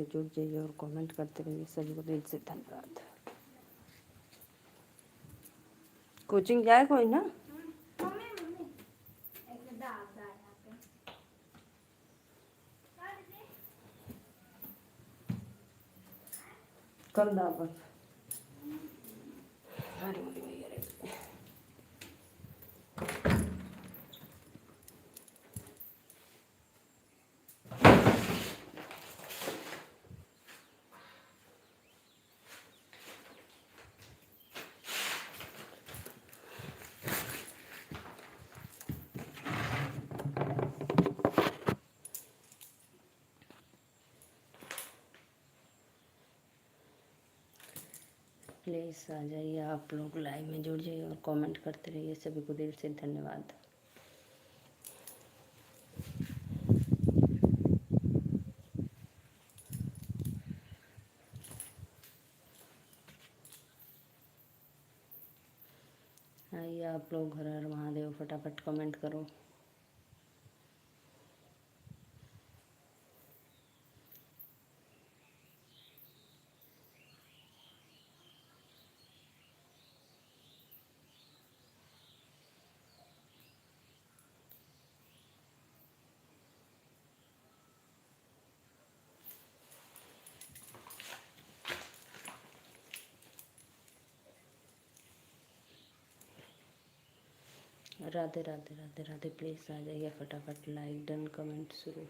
रहिए, जुड़ जाइए और कमेंट करते रहिए। सभी को दिल से धन्यवाद। कोचिंग जाए कोई ना? कर दावर अरे मोदी भैया रे। प्लीज़ आ जाइए, आप लोग लाइव में जुड़ जाइए और कमेंट करते रहिए। सभी को दिल से धन्यवाद। आइए आप लोग, हर हर महादेव, फटाफट कमेंट करो। राधे राधे राधे राधे। प्लीज़ आ जाइए फटाफट, लाइक डन कमेंट शुरू।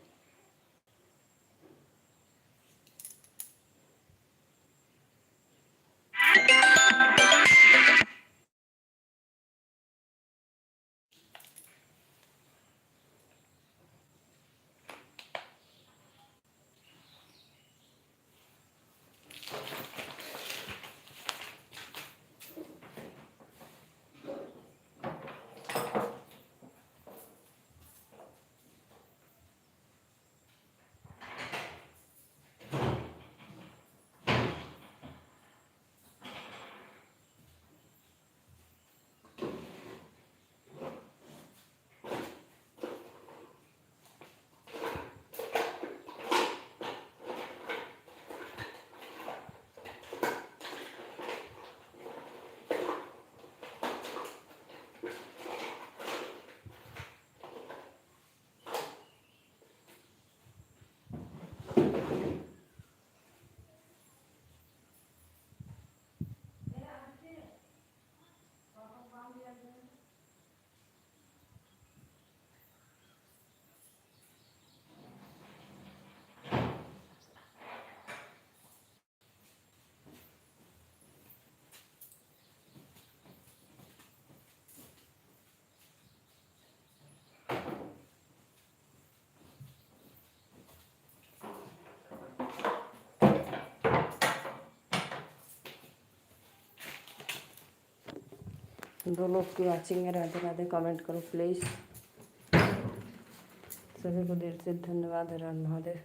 दो लोग की वाचिंग है, राधे राधे कमेंट करो प्लीज़। सभी को दिल से धन्यवाद। हर हर महादेव।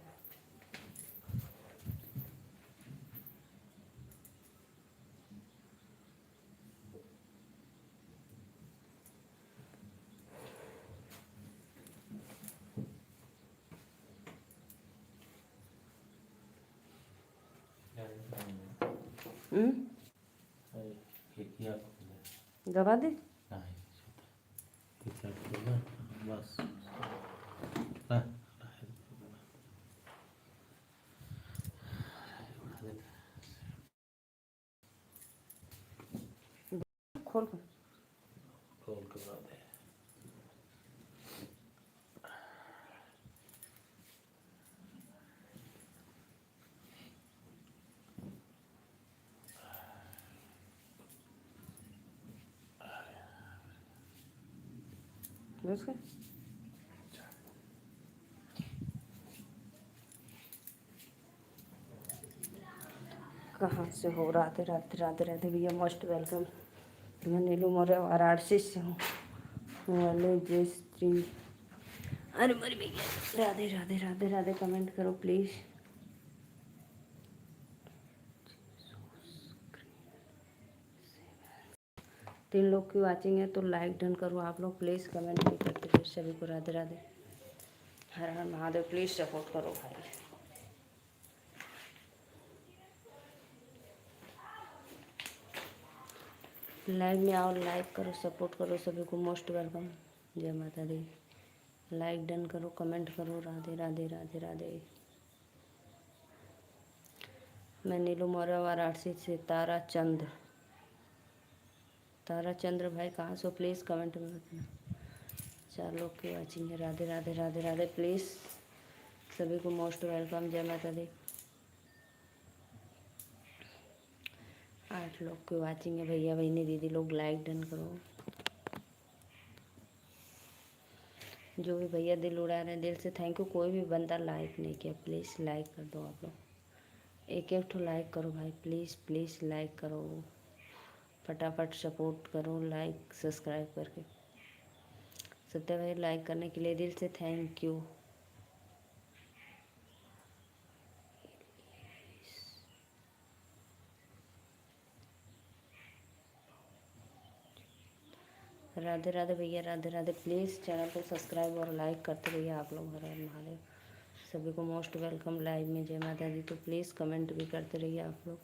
दबा दे बस खोल कर। खोल के बाद बस कर। कहाँ से हो? राधे राधे राधे राधे भैया, मोस्ट वेलकम। मैं नीलू मौर्य वाराणसी से हूँ। वाले जय श्री। अरे मेरी भैया, राधे राधे राधे राधे कमेंट करो प्लीज़। 3 लोग की वाचिंग है तो लाइक डन करो आप लोग प्लीज़। कमेंट भी करते रहिए। सभी को राधे राधे। हर हर महादेव। प्लीज़ सपोर्ट करो भाई। लाइव में आओ, लाइक करो, सपोर्ट करो, सभी को मोस्ट वेलकम। जय माता दी। लाइक डन करो, कमेंट करो। राधे राधे राधे राधे। मैं नीलू मौर्य, वाराणसी से। तारा चंद्र भाई कहाँ से हो? प्लीज़ कमेंट में बताना। 4 लोग की वाचिंग है। राधे राधे राधे राधे। प्लीज़ सभी को मोस्ट वेलकम। जय माता दी। 8 लोग की वाचिंग है। भैया बहनी दीदी लोग लाइक डन करो। जो भी भैया दिल उड़ा रहे हैं, दिल से थैंक यू। कोई भी बंदा लाइक नहीं किया, प्लीज़ लाइक कर दो आप लोग। एक एक ठो लाइक करो भाई, प्लीज़ प्लीज़ लाइक करो। फटाफट सपोर्ट करो लाइक सब्सक्राइब करके। सत्या भाई लाइक करने के लिए दिल से थैंक यू। राधे राधे भैया, राधे राधे। प्लीज़ चैनल को सब्सक्राइब और लाइक करते रहिए आप लोग। हर हर महादेव। सभी को मोस्ट वेलकम लाइव में। जय माता दी। तो प्लीज़ कमेंट भी करते रहिए आप लोग।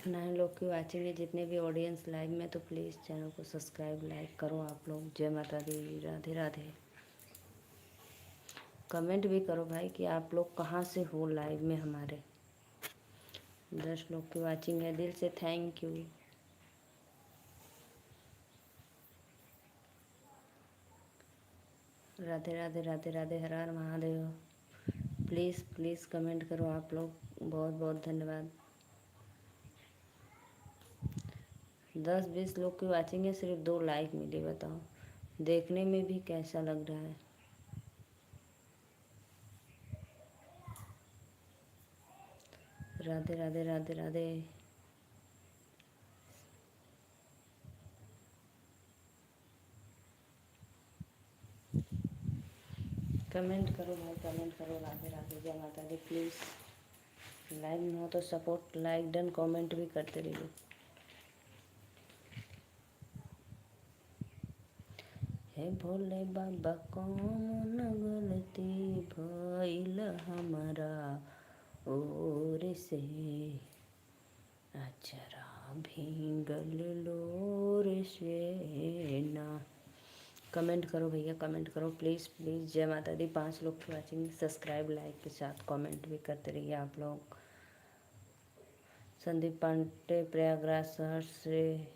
9 लोग की वाचिंग है। जितने भी ऑडियंस लाइव में, तो प्लीज़ चैनल को सब्सक्राइब लाइक करो आप लोग। जय माता दी। राधे राधे। कमेंट भी करो भाई कि आप लोग कहाँ से हो लाइव में हमारे। 10 लोग की वाचिंग है। दिल से thank you. Radhe Radhe Radhe Radhe. Her her Mahadev. Please please comment करो आप लोग। बहुत बहुत धन्यवाद। 10-20 लोग की वाचिंग है, सिर्फ 2 लाइक मिले। बताओ देखने में भी कैसा लग रहा है। राधे राधे राधे राधे। कमेंट करो भाई, कमेंट करो। राधे राधे। जय माता दी। प्लीज़ लाइव में हो तो सपोर्ट लाइक डन कमेंट भी करते रहिए। हे भोले बाबा कौन गलती भइल हमारा ओर से, अचरा भींगल लोर से ना। कमेंट करो भैया, कमेंट करो प्लीज़ प्लीज़। जय माता दी। 5 लोग की वाचिंग। सब्सक्राइब लाइक के साथ कमेंट भी करते रहिए आप लोग। संदीप पांडे प्रयागराज शहर से।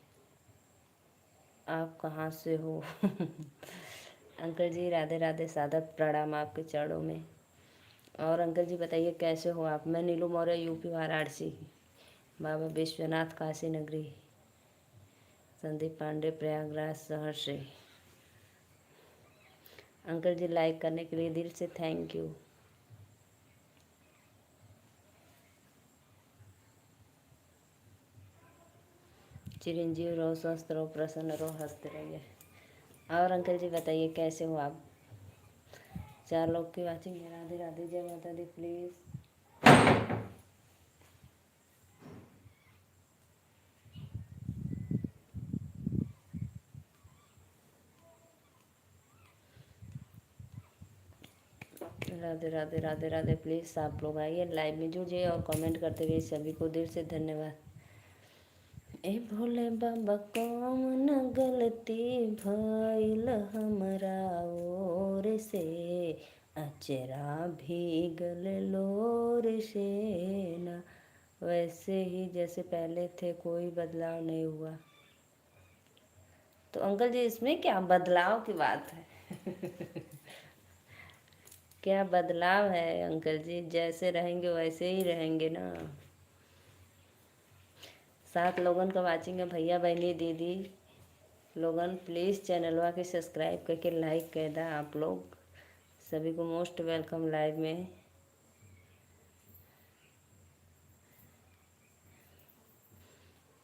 आप कहाँ से हो? अंकल जी राधे राधे। सादर प्रणाम आपके चरणों में। और अंकल जी बताइए कैसे हो आप? मैं नीलू मौर्य, यूपी वाराणसी। बाबा विश्वनाथ काशी नगरी। संदीप पांडे प्रयागराज शहर से। अंकल जी लाइक करने के लिए दिल से थैंक यू। चिरंजीव रहो, स्वस्थ रहो, प्रसन्न रहो, हंसते रहिए। और अंकल जी बताइए कैसे हो आप? 4 लोग की वाचिंग है। राधे राधे। जय माता दी। प्लीज़ राधे राधे राधे राधे। प्लीज़ आप लोग आइए लाइव में जुड़िए और कमेंट करते रहिए। सभी को दिल से धन्यवाद। ए भोले बाबा कौन गलती भइल हमरा ओर से, अचरा भीगल लोर से ना। वैसे ही जैसे पहले थे, कोई बदलाव नहीं हुआ। तो अंकल जी इसमें क्या बदलाव की बात है? क्या बदलाव है अंकल जी? जैसे रहेंगे वैसे ही रहेंगे ना। 7 लोगन का वाचिंग है। भैया बहनी दीदी लोगन प्लीज़ चैनलवा के सब्सक्राइब करके लाइक कर दा आप लोग। सभी को मोस्ट वेलकम लाइव में।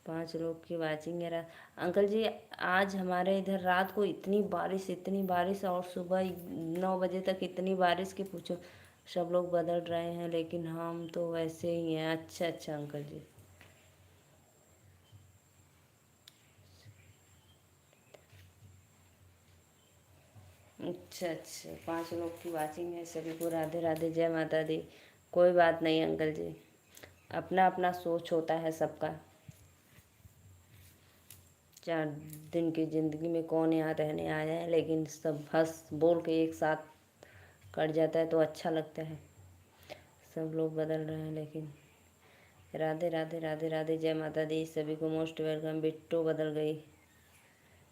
पाँच लोग की वाचिंग है। अंकल जी आज हमारे इधर रात को इतनी बारिश और सुबह 9 बजे तक इतनी बारिश की पूछो। सब लोग बदल रहे हैं लेकिन हम तो वैसे ही हैं। अच्छा अच्छा अंकल जी। अच्छा अच्छा 5 लोग की वाचिंग है। सभी को राधे राधे। जय माता दी। कोई बात नहीं अंकल जी, अपना अपना सोच होता है सबका। 4 दिन की ज़िंदगी में कौन यहाँ रहने आया है, लेकिन सब हंस बोल के एक साथ कट जाता है तो अच्छा लगता है। सब लोग बदल रहे हैं लेकिन। राधे राधे राधे राधे, जय माता दी, सभी को मोस्ट वेलकम। बिट्टू बदल गई?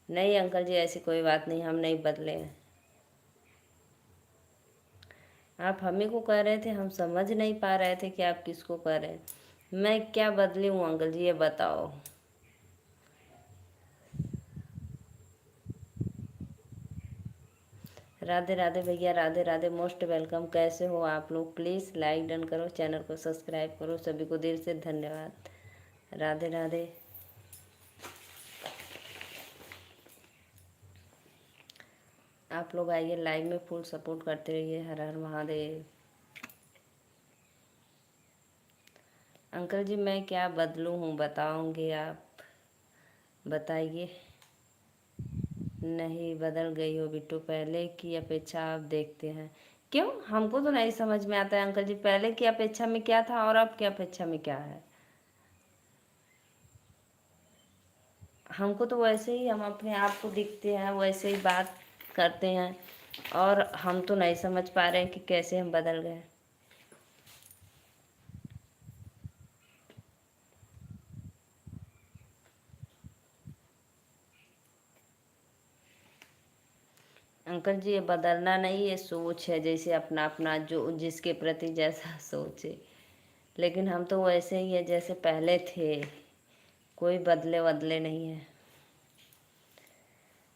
नहीं अंकल जी, ऐसी कोई बात नहीं, हम नहीं बदले हैं। आप हमें को कह रहे थे, हम समझ नहीं पा रहे थे कि आप किसको कह रहे हैं। मैं क्या बदली हूँ अंकल जी, ये बताओ। राधे राधे भैया, राधे राधे, मोस्ट वेलकम। कैसे हो आप लोग? प्लीज़ लाइक डन करो, चैनल को सब्सक्राइब करो, सभी को दिल से धन्यवाद। राधे राधे। आप लोग आइए लाइव में, फुल सपोर्ट करते रहिए। हर हर महादेव। अंकल जी मैं क्या बदलूं हूँ, बताओगे आप? बताइए। नहीं बदल गई हो बिट्टू, पहले की अपेक्षा आप देखते हैं। क्यों? हमको तो नहीं समझ में आता है अंकल जी, पहले की अपेक्षा में क्या था और अब की अपेक्षा में क्या है। हमको तो वैसे ही, हम अपने आप को दिखते हैं वैसे ही बात करते हैं, और हम तो नहीं समझ पा रहे हैं कि कैसे हम बदल गए। अंकल जी ये बदलना नहीं, ये सोच है, जैसे अपना अपना जो जिसके प्रति जैसा सोचे। लेकिन हम तो वैसे ही है जैसे पहले थे, कोई बदले बदले नहीं है।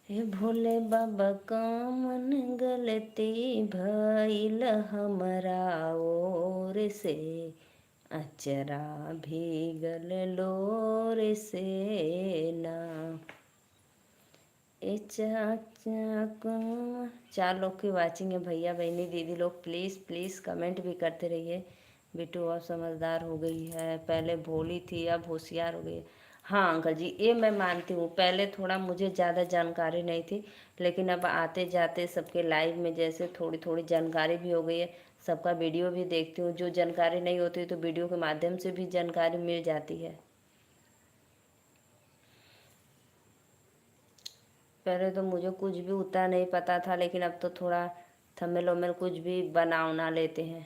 हे भोले बाबा का मन गलती भइल हमरा ओर से, अचरा भीगल लोर से ना। ए चाचा को 4 लोग की वाचिंग है भैया बहनी दीदी लोग, प्लीज़ प्लीज़ कमेंट भी करते रहिए। बिट्टू अब समझदार हो गई है, पहले भोली थी अब होशियार हो गई है। हाँ अंकल जी ये मैं मानती हूँ, पहले थोड़ा मुझे ज़्यादा जानकारी नहीं थी, लेकिन अब आते जाते सबके लाइव में जैसे थोड़ी थोड़ी जानकारी भी हो गई है। सबका वीडियो भी देखती हूँ, जो जानकारी नहीं होती तो वीडियो के माध्यम से भी जानकारी मिल जाती है। पहले तो मुझे कुछ भी उतना नहीं पता था, लेकिन अब तो थोड़ा थंबनेल वंबनेल कुछ भी बना उना लेते हैं।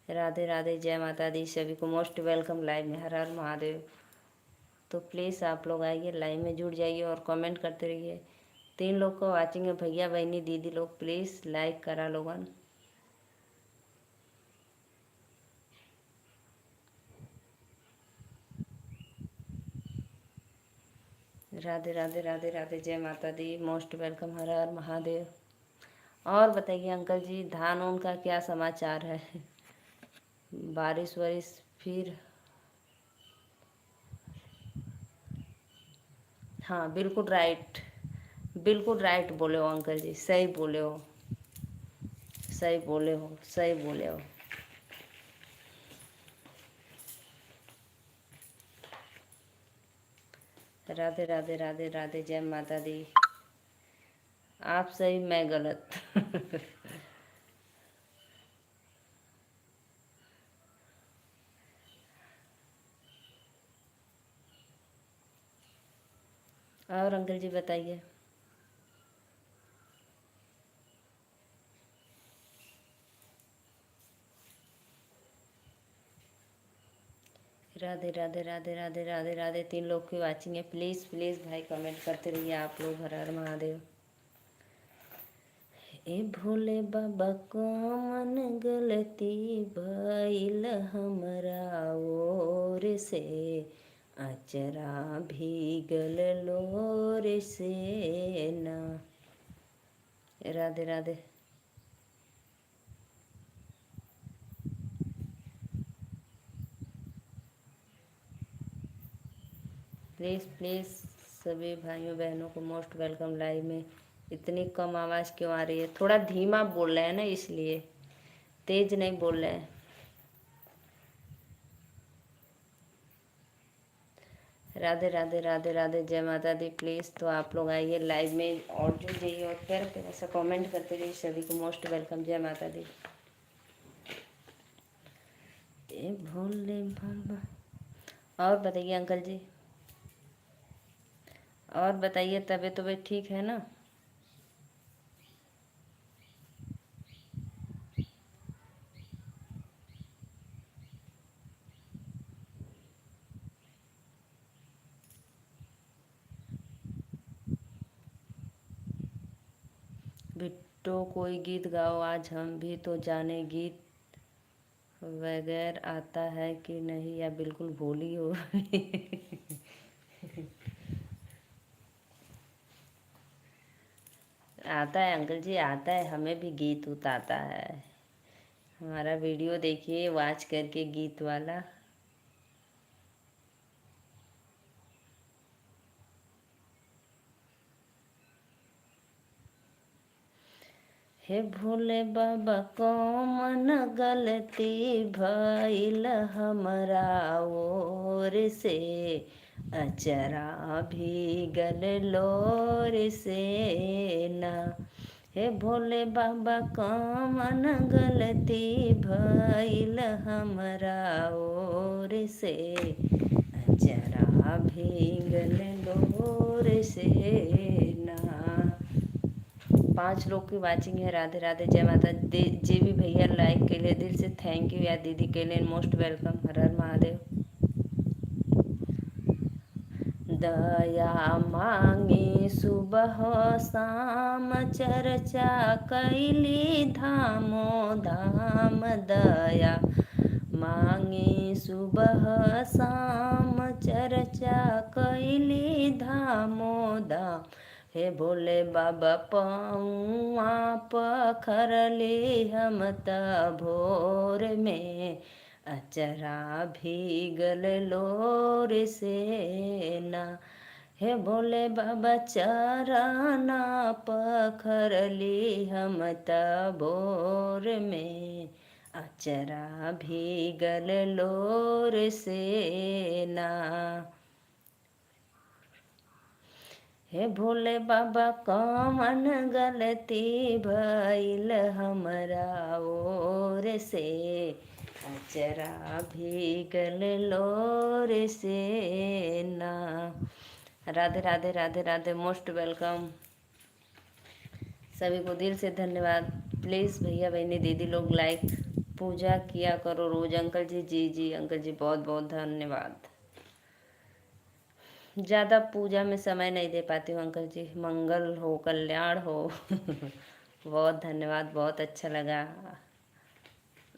राधे राधे, जय माता दी, सभी को मोस्ट वेलकम लाइव में। हर हर महादेव। तो प्लीज़ आप लोग आइए लाइव में जुड़ जाइए और कमेंट करते रहिए। 3 लोग को वाचिंग है भैया बहनी दीदी लोग, प्लीज़ लाइक करा लोगन। राधे राधे राधे राधे, जय माता दी, मोस्ट वेलकम। हर हर महादेव। और बताइए अंकल जी, धान उन का क्या समाचार है? बारिश वारिश फिर? हाँ बिल्कुल राइट बोले हो अंकल जी, सही बोले हो, सही बोले हो, सही बोले हो। राधे राधे राधे राधे, जय माता दी। आप सही मैं गलत। और अंकल जी बताइए। राधे राधे राधे राधे राधे राधे, 3 लोग की वाचिंग है, प्लीज़ प्लीज़ भाई कमेंट करते रहिए आप लोग। हर हर महादेव। ए भोले बाबा को मन गलती भइल हमरा ओर से, अचरा भीगल लोर से ना। राधे राधे। प्लीज़ प्लीज़ सभी भाइयों बहनों को मोस्ट वेलकम लाइव में। इतनी कम आवाज़ क्यों आ रही है? थोड़ा धीमा बोल रहे हैं ना, इसलिए, तेज नहीं बोल रहे हैं। राधे राधे राधे राधे, जय माता दी। प्लीज़ तो आप लोग आइए लाइव में और जुड़ जाइए और फिर ऐसा कमेंट करते रहिए। सभी को मोस्ट वेलकम, जय माता दी। ए भोले बाबा। और बताइए अंकल जी, और बताइए, तबीयत तबीयत ठीक है ना? बिट्टो कोई गीत गाओ, आज हम भी तो जाने गीत वगैर आता है कि नहीं, या बिल्कुल भोली हो। आता है अंकल जी, आता है, हमें भी गीत उत आता है। हमारा वीडियो देखिए वॉच करके गीत वाला। हे भोले बाबा कौन गलती भइल हमरा ओर से, अचरा भीगल लोर से ना। हे भोले बाबा कौन गलती भइल हमरा ओर से, अचरा भीगल लोर से ना। 5 लोग की वाचिंग है। राधे राधे, जय माता दी। जे भी भैया लाइक के लिए दिल से थैंक यू, या दीदी के लिए मोस्ट वेलकम। हर हर महादेव। दया मांगे सुबह शाम, चर्चा कैली धामो धाम। दया मांगे सुबह शाम, चर्चा कैली धामो धाम। हे भोले बाबा पौआ पखरली हम त भोर में, अचरा भीगल लोर से ना। हे भोले बाबा चरना पखरली हम त भोर में, अचरा भीगल लोर से ना। हे भोले बाबा कौन गलती भइल हमरा ओर से, अचरा भीगल लोर से ना। Radhe Radhe Radhe Radhe, most welcome. सभी को दिल से धन्यवाद। प्लीज़ भैया बहनी दीदी लोग लाइक पूजा किया करो रोज। अंकल जी, जी जी अंकल जी, बहुत बहुत धन्यवाद। ज़्यादा पूजा में समय नहीं दे पाती हूँ अंकल जी, मंगल हो कल्याण हो। बहुत धन्यवाद, बहुत अच्छा लगा।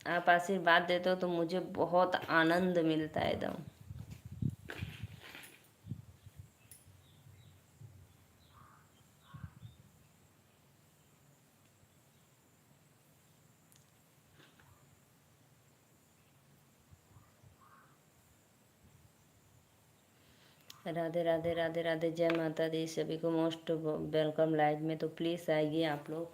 आप आशीर्वाद देते हो तो मुझे बहुत आनंद मिलता है एकदम। राधे राधे राधे राधे, जय माता दी। सभी को मोस्ट वेलकम लाइव में, तो प्लीज़ आइए आप लोग।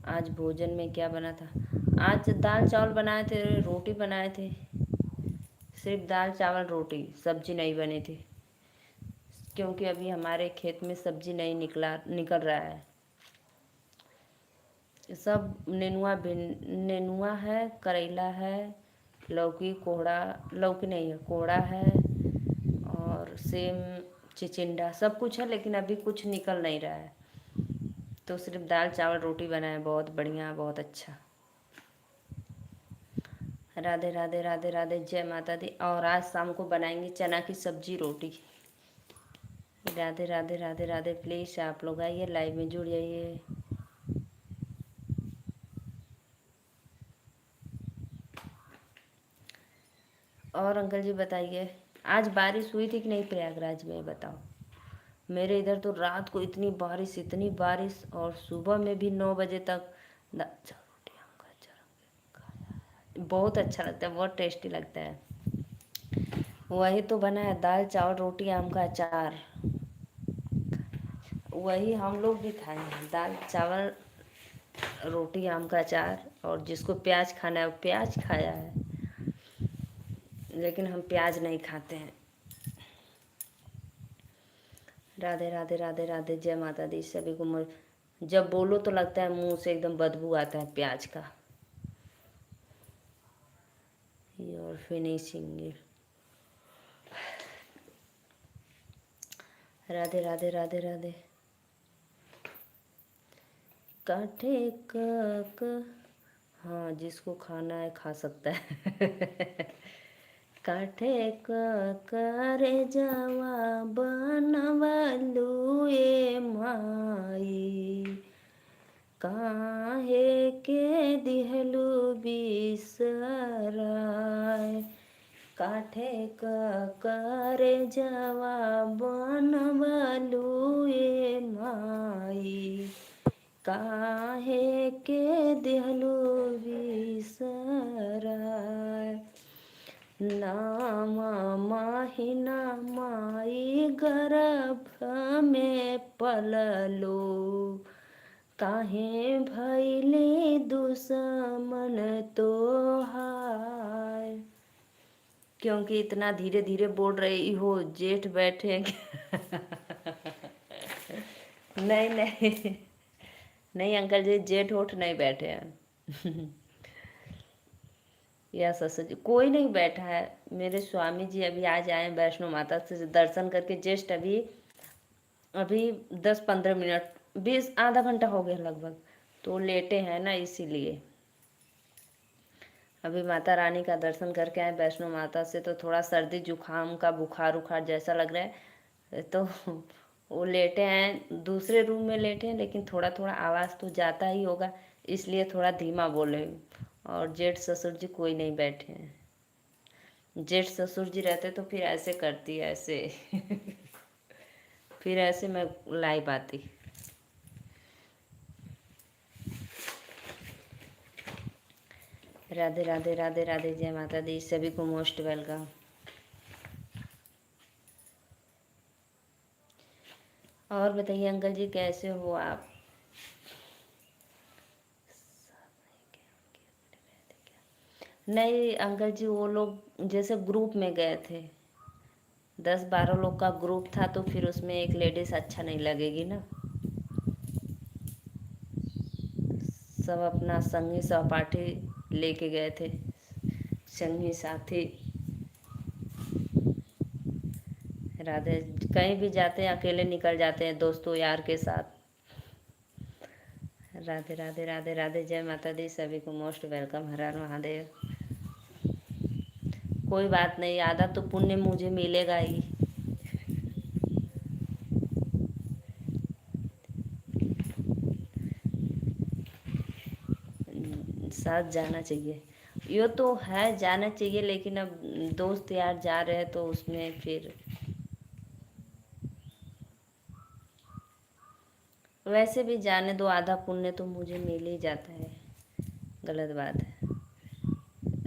आज भोजन में क्या बना था? आज दाल चावल बनाए थे, रोटी बनाए थे। सिर्फ दाल चावल रोटी, सब्जी नहीं बनी थी, क्योंकि अभी हमारे खेत में सब्जी नहीं निकल रहा है। सब नेनुआ है, करेला है, लौकी कोहड़ा, लौकी नहीं है, कोहड़ा है, और सेम चिचिंडा, सब कुछ है, लेकिन अभी कुछ निकल नहीं रहा है। तो सिर्फ दाल चावल रोटी बनाए, बहुत बढ़िया, बहुत अच्छा। राधे राधे राधे राधे, जय माता दी। और आज शाम को बनाएंगे चना की सब्जी रोटी। राधे राधे राधे राधे, प्लीज़ आप लोग आइए लाइव में, जुड़ जाइए। और अंकल जी बताइए, आज बारिश हुई थी कि नहीं प्रयागराज में, बताओ। मेरे इधर तो रात को इतनी बारिश, इतनी बारिश, और सुबह में भी 9 बजे तक बहुत अच्छा लगता है, बहुत टेस्टी लगता है। वही तो बना है, दाल चावल रोटी आम का अचार। वही हम लोग भी खाए हैं, दाल चावल रोटी आम का अचार। और जिसको प्याज खाना है वो प्याज खाया है, लेकिन हम प्याज नहीं खाते हैं। राधे राधे राधे राधे, जय माता दी सभी को। जब बोलो तो लगता है मुंह से एकदम बदबू आता है प्याज का। Your finishing. राधे राधे राधे राधे। काठे का हाँ, जिसको खाना है खा सकता है। काठे करे जावा बनवलू ए माई, काहे के दिहलू बिसराय। काठे करे जावा बनवलू ए माई, काहे के दिहलू बिसराय। नाम माहिना माई गर्भ में पललो, काहे भैले दुश्मन तोहार। क्योंकि इतना धीरे धीरे बोल रही हो, जेठ बैठे हैं क्या? नहीं नहीं नहीं अंकल जी, जेठ ओठ नहीं बैठे हैं। या ससुर जी कोई नहीं बैठा है। मेरे स्वामी जी अभी आज आए वैष्णो माता से दर्शन करके, जस्ट अभी अभी 10-15 मिनट, 20 आधा घंटा हो गया लगभग। तो लेटे हैं ना, इसीलिए अभी माता रानी का दर्शन करके आए वैष्णो माता से, तो थोड़ा सर्दी जुकाम का बुखार उखार जैसा लग रहा है। तो वो लेटे हैं, दूसरे रूम में लेटे हैं, लेकिन थोड़ा थोड़ा आवाज़ तो जाता ही होगा, इसलिए थोड़ा धीमा बोले। और जेठ ससुर जी कोई नहीं बैठे हैं। जेठ ससुर जी रहते तो फिर ऐसे करती, ऐसे। फिर ऐसे मैं लाइव आती। राधे राधे राधे राधे, जय माता दी सभी को, मोस्ट वेलकम। और बताइए अंकल जी कैसे हो आप? नहीं अंकल जी, वो लोग जैसे ग्रुप में गए थे, 10-12 लोग का ग्रुप था, तो फिर उसमें एक लेडीज अच्छा नहीं लगेगी ना। सब अपना संगी सहपाठी लेके गए थे, संगी साथी। राधे, कहीं भी जाते हैं अकेले निकल जाते हैं दोस्तों यार के साथ। राधे राधे राधे राधे, जय माता दी सभी को, मोस्ट वेलकम। हर हर महादेव। कोई बात नहीं, आधा तो पुण्य मुझे मिलेगा ही। साथ जाना चाहिए, ये तो है जाना चाहिए, लेकिन अब दोस्त यार जा रहे हैं तो उसमें फिर वैसे भी जाने दो, आधा पुण्य तो मुझे मिल ही जाता है। गलत बात है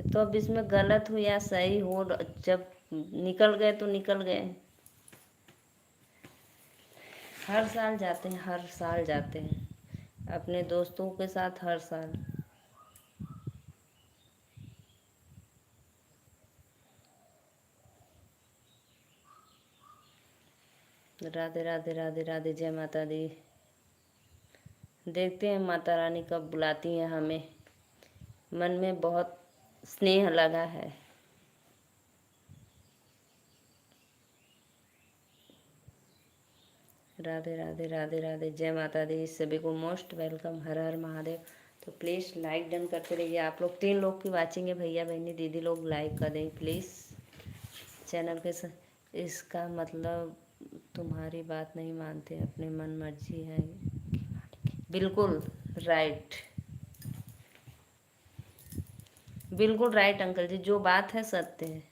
तो अब इसमें गलत हो या सही हो, जब निकल गए तो निकल गए। हर साल जाते हैं, हर साल जाते हैं अपने दोस्तों के साथ, हर साल। राधे राधे राधे राधे, जय माता दी। देखते हैं माता रानी कब बुलाती हैं हमें, मन में बहुत स्नेह लगा है। राधे राधे राधे राधे, जय माता दी सभी को, मोस्ट वेलकम। हर हर महादेव। तो प्लीज़ लाइक डन करते रहिए आप लोग। 3 लोग की वाचिंग है, भैया बहनी दीदी लोग लाइक कर दें प्लीज़ चैनल के इसका मतलब तुम्हारी बात नहीं मानते, अपने मन मर्जी है। बिल्कुल राइट, बिल्कुल राइट अंकल जी, जो बात है सत्य है।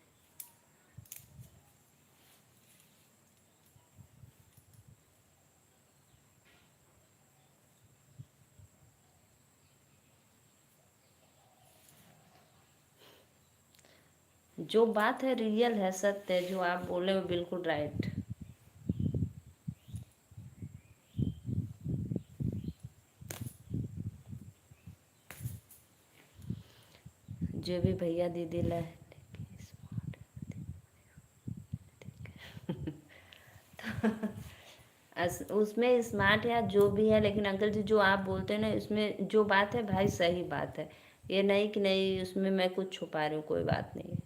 जो बात है रियल है, सत्य है, जो आप बोले वो बिल्कुल राइट। जो भी भैया दीदी ला उसमें स्मार्ट या जो भी है, लेकिन अंकल जी जो आप बोलते हैं ना, उसमें जो बात है भाई सही बात है। ये नहीं कि नहीं उसमें मैं कुछ छुपा रही हूँ, कोई बात नहीं है।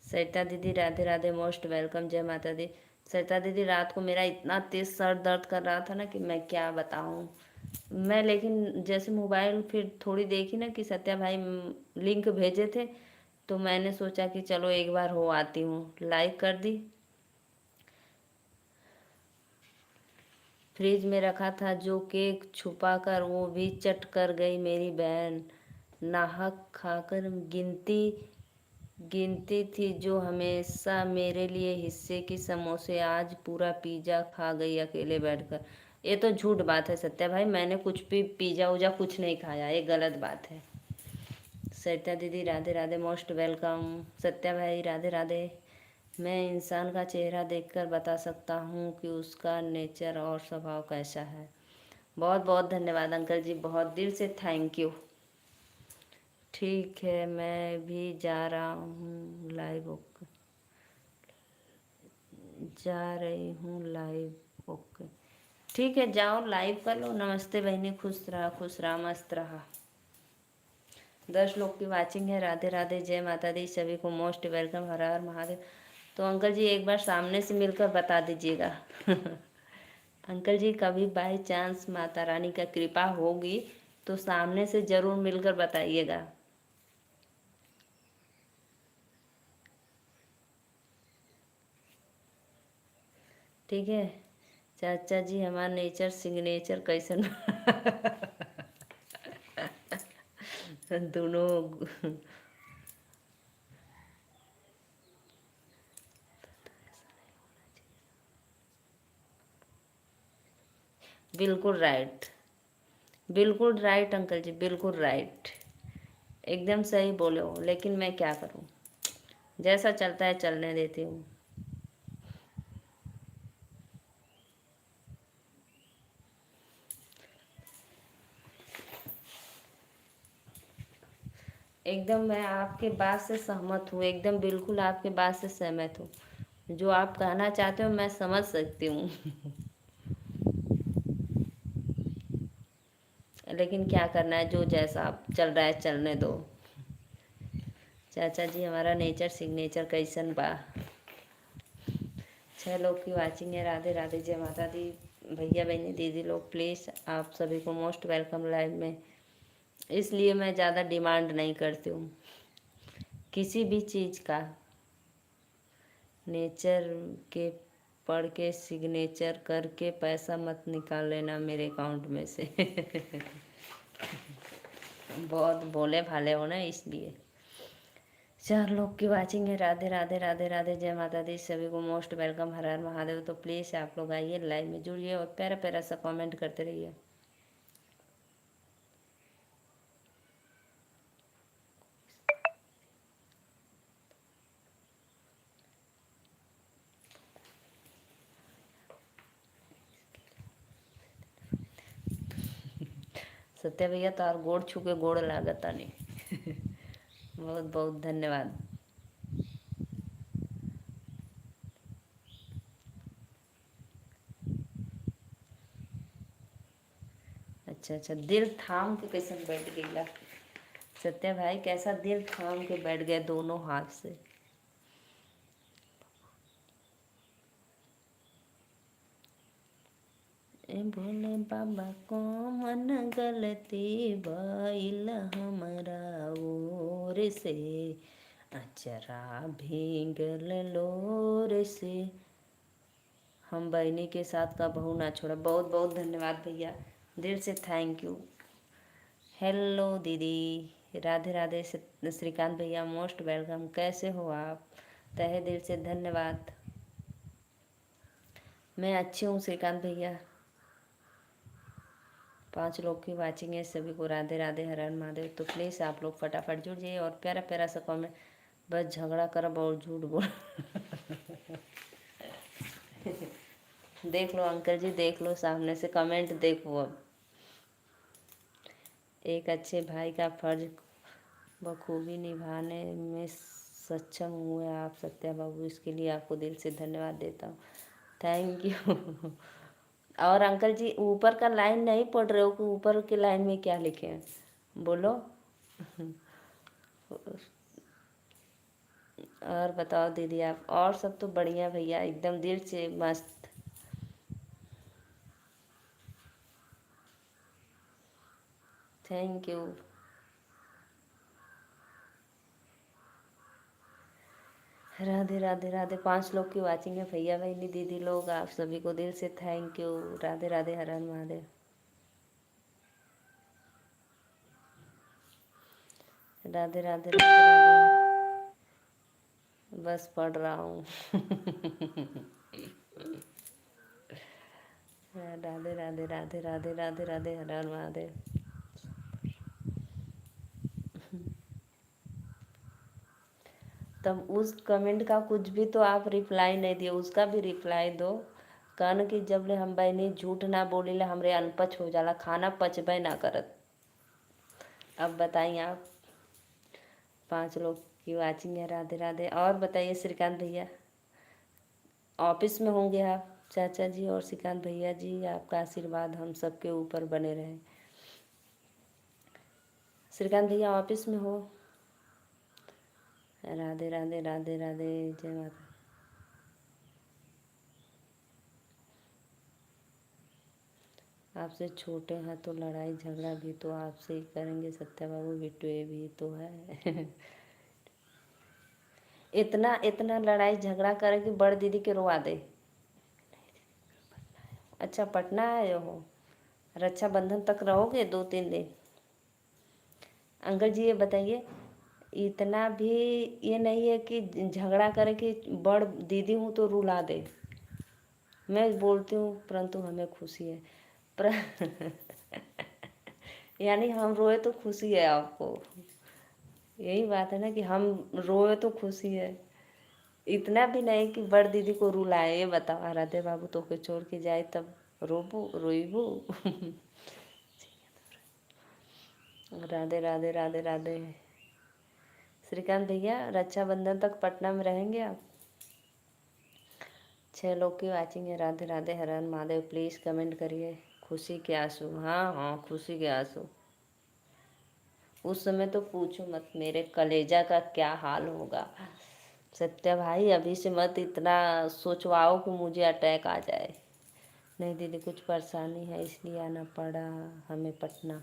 सरिता दीदी राधे राधे, मोस्ट वेलकम, जय माता दी। सरिता दीदी रात को मेरा इतना तेज सर दर्द कर रहा था ना कि मैं क्या बताऊँ। मैं लेकिन जैसे मोबाइल फिर थोड़ी देखी ना कि सत्या भाई लिंक भेजे थे, तो मैंने सोचा कि चलो एक बार हो आती हूँ, लाइक कर दी। फ्रिज में रखा था जो केक छुपा कर वो भी चट कर गई मेरी बहन। नाहक खाकर गिनती गिनती थी जो हमेशा मेरे लिए हिस्से की समोसे, आज पूरा पिज़्ज़ा खा गई अकेले बैठकर। ये तो झूठ बात है सत्या भाई, मैंने कुछ भी पिज़्ज़ा उजा कुछ नहीं खाया, ये गलत बात है। सरिता दीदी राधे राधे, मोस्ट वेलकम। सत्या भाई राधे राधे। मैं इंसान का चेहरा देखकर बता सकता हूँ कि उसका नेचर और स्वभाव कैसा है। बहुत बहुत धन्यवाद अंकल जी, बहुत दिल से थैंक यू। ठीक है, मैं भी जा रहा हूँ लाइव। ओके, जा रही हूँ लाइव। ओके, ठीक है, जाओ लाइव कर लो। नमस्ते बहनी, खुश रहा मस्त रहा। 10 लोग की वाचिंग है। राधे राधे, जय माता दी, सभी को मोस्ट वेलकम, हर हर महादेव। तो अंकल जी एक बार सामने से मिलकर बता दीजिएगा। अंकल जी कभी बाई चांस माता रानी का कृपा होगी तो सामने से ज़रूर मिलकर बताइएगा। ठीक है चाचा जी, हमारा नेचर सिग्नेचर कैसन? दोनों बिल्कुल राइट, बिल्कुल राइट अंकल जी, बिल्कुल राइट, एकदम सही बोले हो। लेकिन मैं क्या करूं, जैसा चलता है चलने देती हूँ। एकदम मैं आपके बात से सहमत हूँ, एकदम बिल्कुल आपके बात से सहमत हूँ। जो आप कहना चाहते हो मैं समझ सकती हूँ। लेकिन क्या करना है, जो जैसा आप चल रहा है चलने दो। चाचा जी हमारा नेचर सिग्नेचर कैसन बा? 6 लोग की वाचिंग है। राधे राधे, जय माता दी। भैया बहनी दीदी लोग प्लीज़ आप सभी को मोस्ट वेलकम लाइव में। इसलिए मैं ज़्यादा डिमांड नहीं करती हूँ किसी भी चीज़ का। नेचर के पढ़ के सिग्नेचर करके पैसा मत निकाल लेना मेरे अकाउंट में से। बहुत भोले भाले हो ना, इसलिए। 4 लोग की वाचिंग है। राधे राधे राधे राधे, जय माता दी, सभी को मोस्ट वेलकम, हर हर महादेव। तो प्लीज़ आप लोग आइए लाइव में जुड़िए और प्यारा प्यारा सा कमेंट करते रहिए। सत्या भैया तार गोड़ छू के गोड़ लागता नहीं। बहुत बहुत धन्यवाद। अच्छा अच्छा, दिल थाम के कैसे बैठ गईला सत्या भाई? कैसा दिल थाम के बैठ गए दोनों हाथ से? ए भोले बाबा को मन गलती भइल हमरा ओर से, अचरा भीगल लोर से, हम बहनी के साथ का बहू ना छोड़ा। बहुत बहुत धन्यवाद भैया, दिल से थैंक यू। हेलो दीदी, राधे राधे। श्रीकांत भैया मोस्ट वेलकम, कैसे हो आप? तहे दिल से धन्यवाद। मैं अच्छी हूँ श्रीकांत भैया। 5 लोग की वाचिंग है, सभी को राधे राधे, हर हर महादेव। तो प्लीज़ आप लोग फटाफट जुड़ जाइए और प्यारा प्यारा सा कमेंट। बस झगड़ा करब और झूठ बोल। देख लो अंकल जी, देख लो सामने से कमेंट देखो। अब एक अच्छे भाई का फर्ज बखूबी निभाने में सक्षम हुए आप सत्या बाबू, इसके लिए आपको दिल से धन्यवाद देता हूँ। Thank you. और अंकल जी ऊपर का लाइन नहीं पढ़ रहे हो कि ऊपर के लाइन में क्या लिखे हैं, बोलो। और बताओ दीदी आप, और सब तो बढ़िया भैया, एकदम दिल से मस्त। Thank you. राधे राधे राधे। 5 लोग की वाचिंग है भैया बहनी दीदी लोग, आप सभी को दिल से थैंक यू। राधे राधे, हर हर महादेव। राधे राधे राधे राधे। बस पढ़ रहा हूँ। राधे राधे राधे राधे राधे राधे, हर हर महादेव। तब उस कमेंट का कुछ भी तो आप रिप्लाई नहीं दिए, उसका भी रिप्लाई दो। कहन कि जब ले हम बहनी झूठ ना बोली ले हमरे अनपच हो जाला, खाना पचबे ना करत। अब बताइए आप, 5 लोग की वाचिंग है। राधे राधे। और बताइए श्रीकांत भैया, ऑफिस में होंगे आप। चाचा जी और श्रीकांत भैया जी, आपका आशीर्वाद हम सबके ऊपर बने रहे। श्रीकांत भैया ऑफिस में हो। राधे राधे राधे राधे, जय माता। आपसे छोटे हैं तो लड़ाई झगड़ा भी तो आपसे ही करेंगे सत्या बाबू, बिट्टू ये भी तो है। इतना इतना लड़ाई झगड़ा करें कि बड़ दीदी के रोवा दे। अच्छा पटना आए हो, रक्षाबंधन तक रहोगे 2-3 दिन। अंकल जी ये बताइए, इतना भी ये नहीं है कि झगड़ा करे कि बड़ दीदी हूँ तो रुला दे। मैं बोलती हूँ परंतु हमें खुशी है। पर यानी हम रोए तो खुशी है आपको, यही बात है ना कि हम रोए तो खुशी है। इतना भी नहीं कि बड़ दीदी को रुलाए। ये बताओ, आराध्य बाबू तो के छोड़ के जाए तब रोबू रोईबू। राधे राधे राधे राधे। श्रीकांत भैया रक्षाबंधन तक पटना में रहेंगे आप। 6 लोग की वाचिंग है। राधे राधे, हर हर महादेव। प्लीज़ कमेंट करिए। खुशी के आंसू, हाँ हाँ खुशी के आंसू। उस समय तो पूछो मत, मेरे कलेजा का क्या हाल होगा। सत्या भाई अभी से मत इतना सोचवाओ कि मुझे अटैक आ जाए। नहीं दीदी कुछ परेशानी है इसलिए आना पड़ा हमें पटना।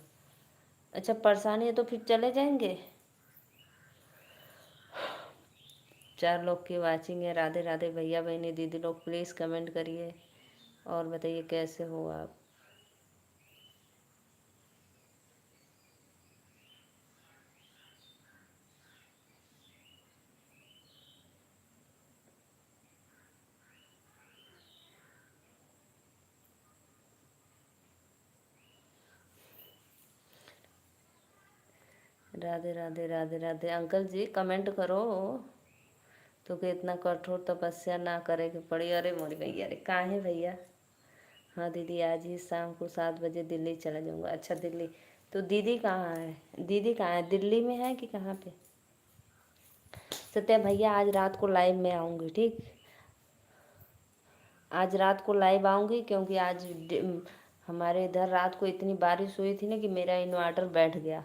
अच्छा परेशानी है तो फिर चले जाएंगे। 4 लोग की वाचिंग है। राधे राधे भैया बहनी दीदी लोग, प्लीज़ कमेंट करिए और बताइए कैसे हो आप। राधे राधे राधे राधे। अंकल जी कमेंट करो तो कि इतना कठोर तपस्या ना करे कि पड़ी। अरे मोरी भैया, अरे काहे भैया। हाँ दीदी आज ही शाम को 7 बजे दिल्ली चला जाऊँगा। अच्छा दिल्ली, तो दीदी कहाँ है, दीदी कहाँ है, दिल्ली में है कि कहाँ पे। सत्या भैया आज रात को लाइव में आऊँगी, ठीक। आज रात को लाइव आऊँगी क्योंकि आज हमारे इधर रात को इतनी बारिश हुई थी ना कि मेरा इन्वर्टर बैठ गया।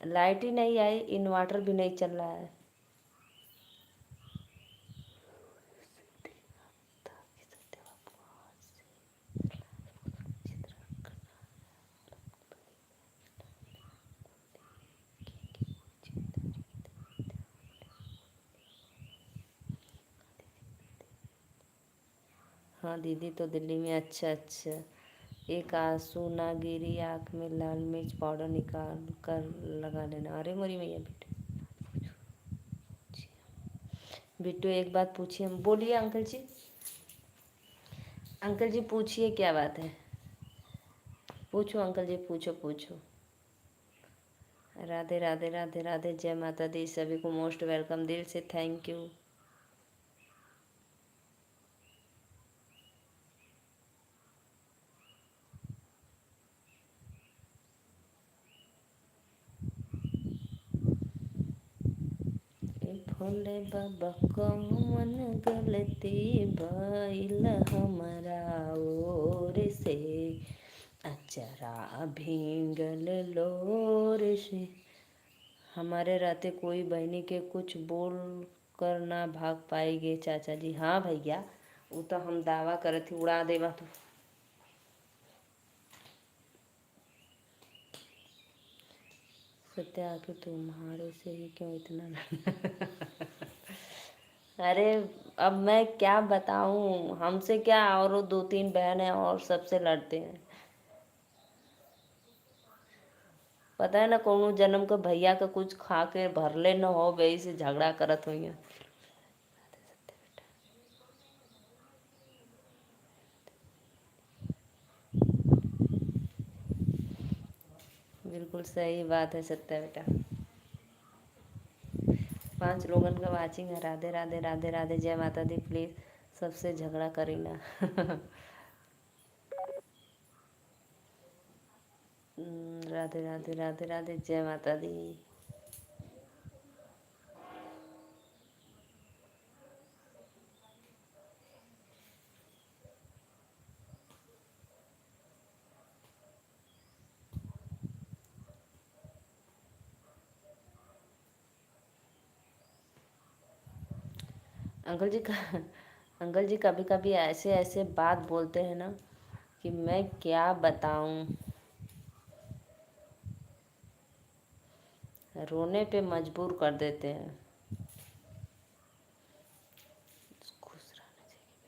लाइट ही नहीं आई, इन्वर्टर भी नहीं चल रहा है। हाँ दीदी तो दिल्ली में। अच्छा अच्छा, एक आंसू ना गिरी आँख में, लाल मिर्च पाउडर निकाल कर लगा लेना। अरे मोरी मैया बिट्टू, बिट्टू एक बात पूछिए, बोलिए अंकल जी। अंकल जी पूछिए क्या बात है, पूछो अंकल जी, पूछो पूछो। राधे राधे राधे राधे, जय माता दी। सभी को मोस्ट वेलकम, दिल से थैंक यू। भोले बाबा कौन गलती भइल हमरा ओर से, अचरा भींगल लोर से। हमारे रहते कोई बहनी के कुछ बोल कर ना भाग पाएगे चाचा जी। हाँ भैया, वो तो हम दावा करे थी उड़ा देवा तो। सत्या आके तुम्हारे से ही क्यों इतना अरे अब मैं क्या बताऊं, हमसे क्या, और वो 2-3 बहन है और सबसे लड़ते हैं। पता है ना, कोनो जन्म का भैया का कुछ खा के भरले न हो, वही से झगड़ा करत हुई। बिल्कुल सही बात है सत्या बेटा। 5 लोगन का वाचिंग है। राधे राधे राधे राधे, जय माता दी। प्लीज सबसे झगड़ा करी ना राधे राधे राधे राधे, जय माता दी। अंकल जी का अंकल जी कभी कभी ऐसे ऐसे बात बोलते हैं ना कि मैं क्या बताऊं, रोने पे मजबूर कर देते हैं। खुश रहना चाहिए,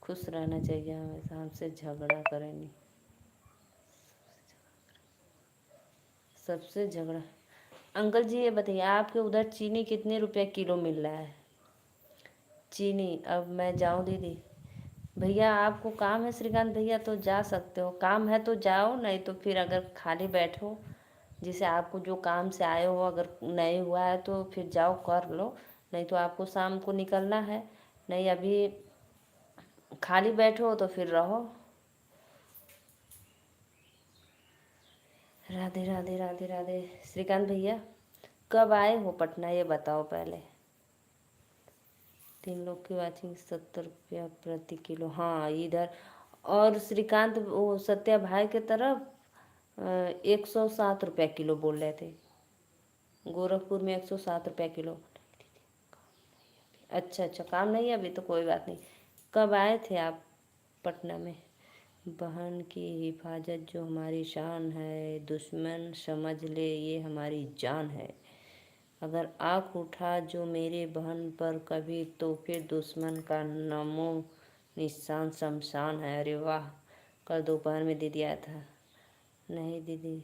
खुश रहना चाहिए हमेशा, हमसे झगड़ा करें नहीं। सबसे झगड़ा। अंकल जी ये बताइए, आपके उधर चीनी कितने रुपए किलो मिल रहा है? चीनी अब मैं जाऊं दीदी? भैया आपको काम है श्रीकांत भैया तो जा सकते हो, काम है तो जाओ, नहीं तो फिर अगर खाली बैठो, जिसे आपको जो काम से आए हो, अगर नहीं हुआ है तो फिर जाओ कर लो, नहीं तो आपको शाम को निकलना है। नहीं अभी खाली बैठो हो तो फिर रहो। राधे राधे राधे राधे। श्रीकांत भैया कब आए हो पटना ये बताओ पहले। 3 लोग की वाचिंग, 70 रुपया प्रति किलो। हाँ इधर, और श्रीकांत वो सत्या भाई के तरफ 107 रुपया किलो बोल रहे थे। गोरखपुर में 107 रुपया किलो। अच्छा अच्छा, काम नहीं है अभी तो कोई बात नहीं। कब आए थे आप पटना में? बहन की हिफाजत जो हमारी शान है, दुश्मन समझ ले ये हमारी जान है। अगर आँख उठा जो मेरे बहन पर कभी तो फिर दुश्मन का नामो निशान शमशान है। अरे वाह, कल दोपहर में दीदी आया था। नहीं दीदी,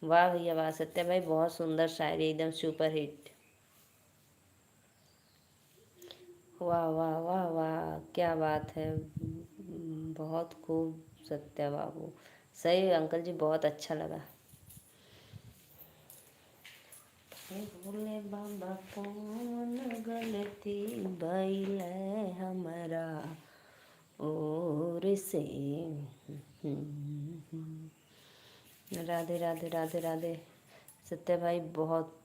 वाह भैया वाह, सत्या भाई बहुत सुंदर शायरी, एकदम सुपर हिट। वाह वाह वाह वाह, क्या बात है, बहुत खूब सत्या बाबू। सही अंकल जी, बहुत अच्छा लगा। भोले बाबा कौन गलती भइल हमरा ओर से। राधे राधे राधे राधे। सत्या भाई बहुत।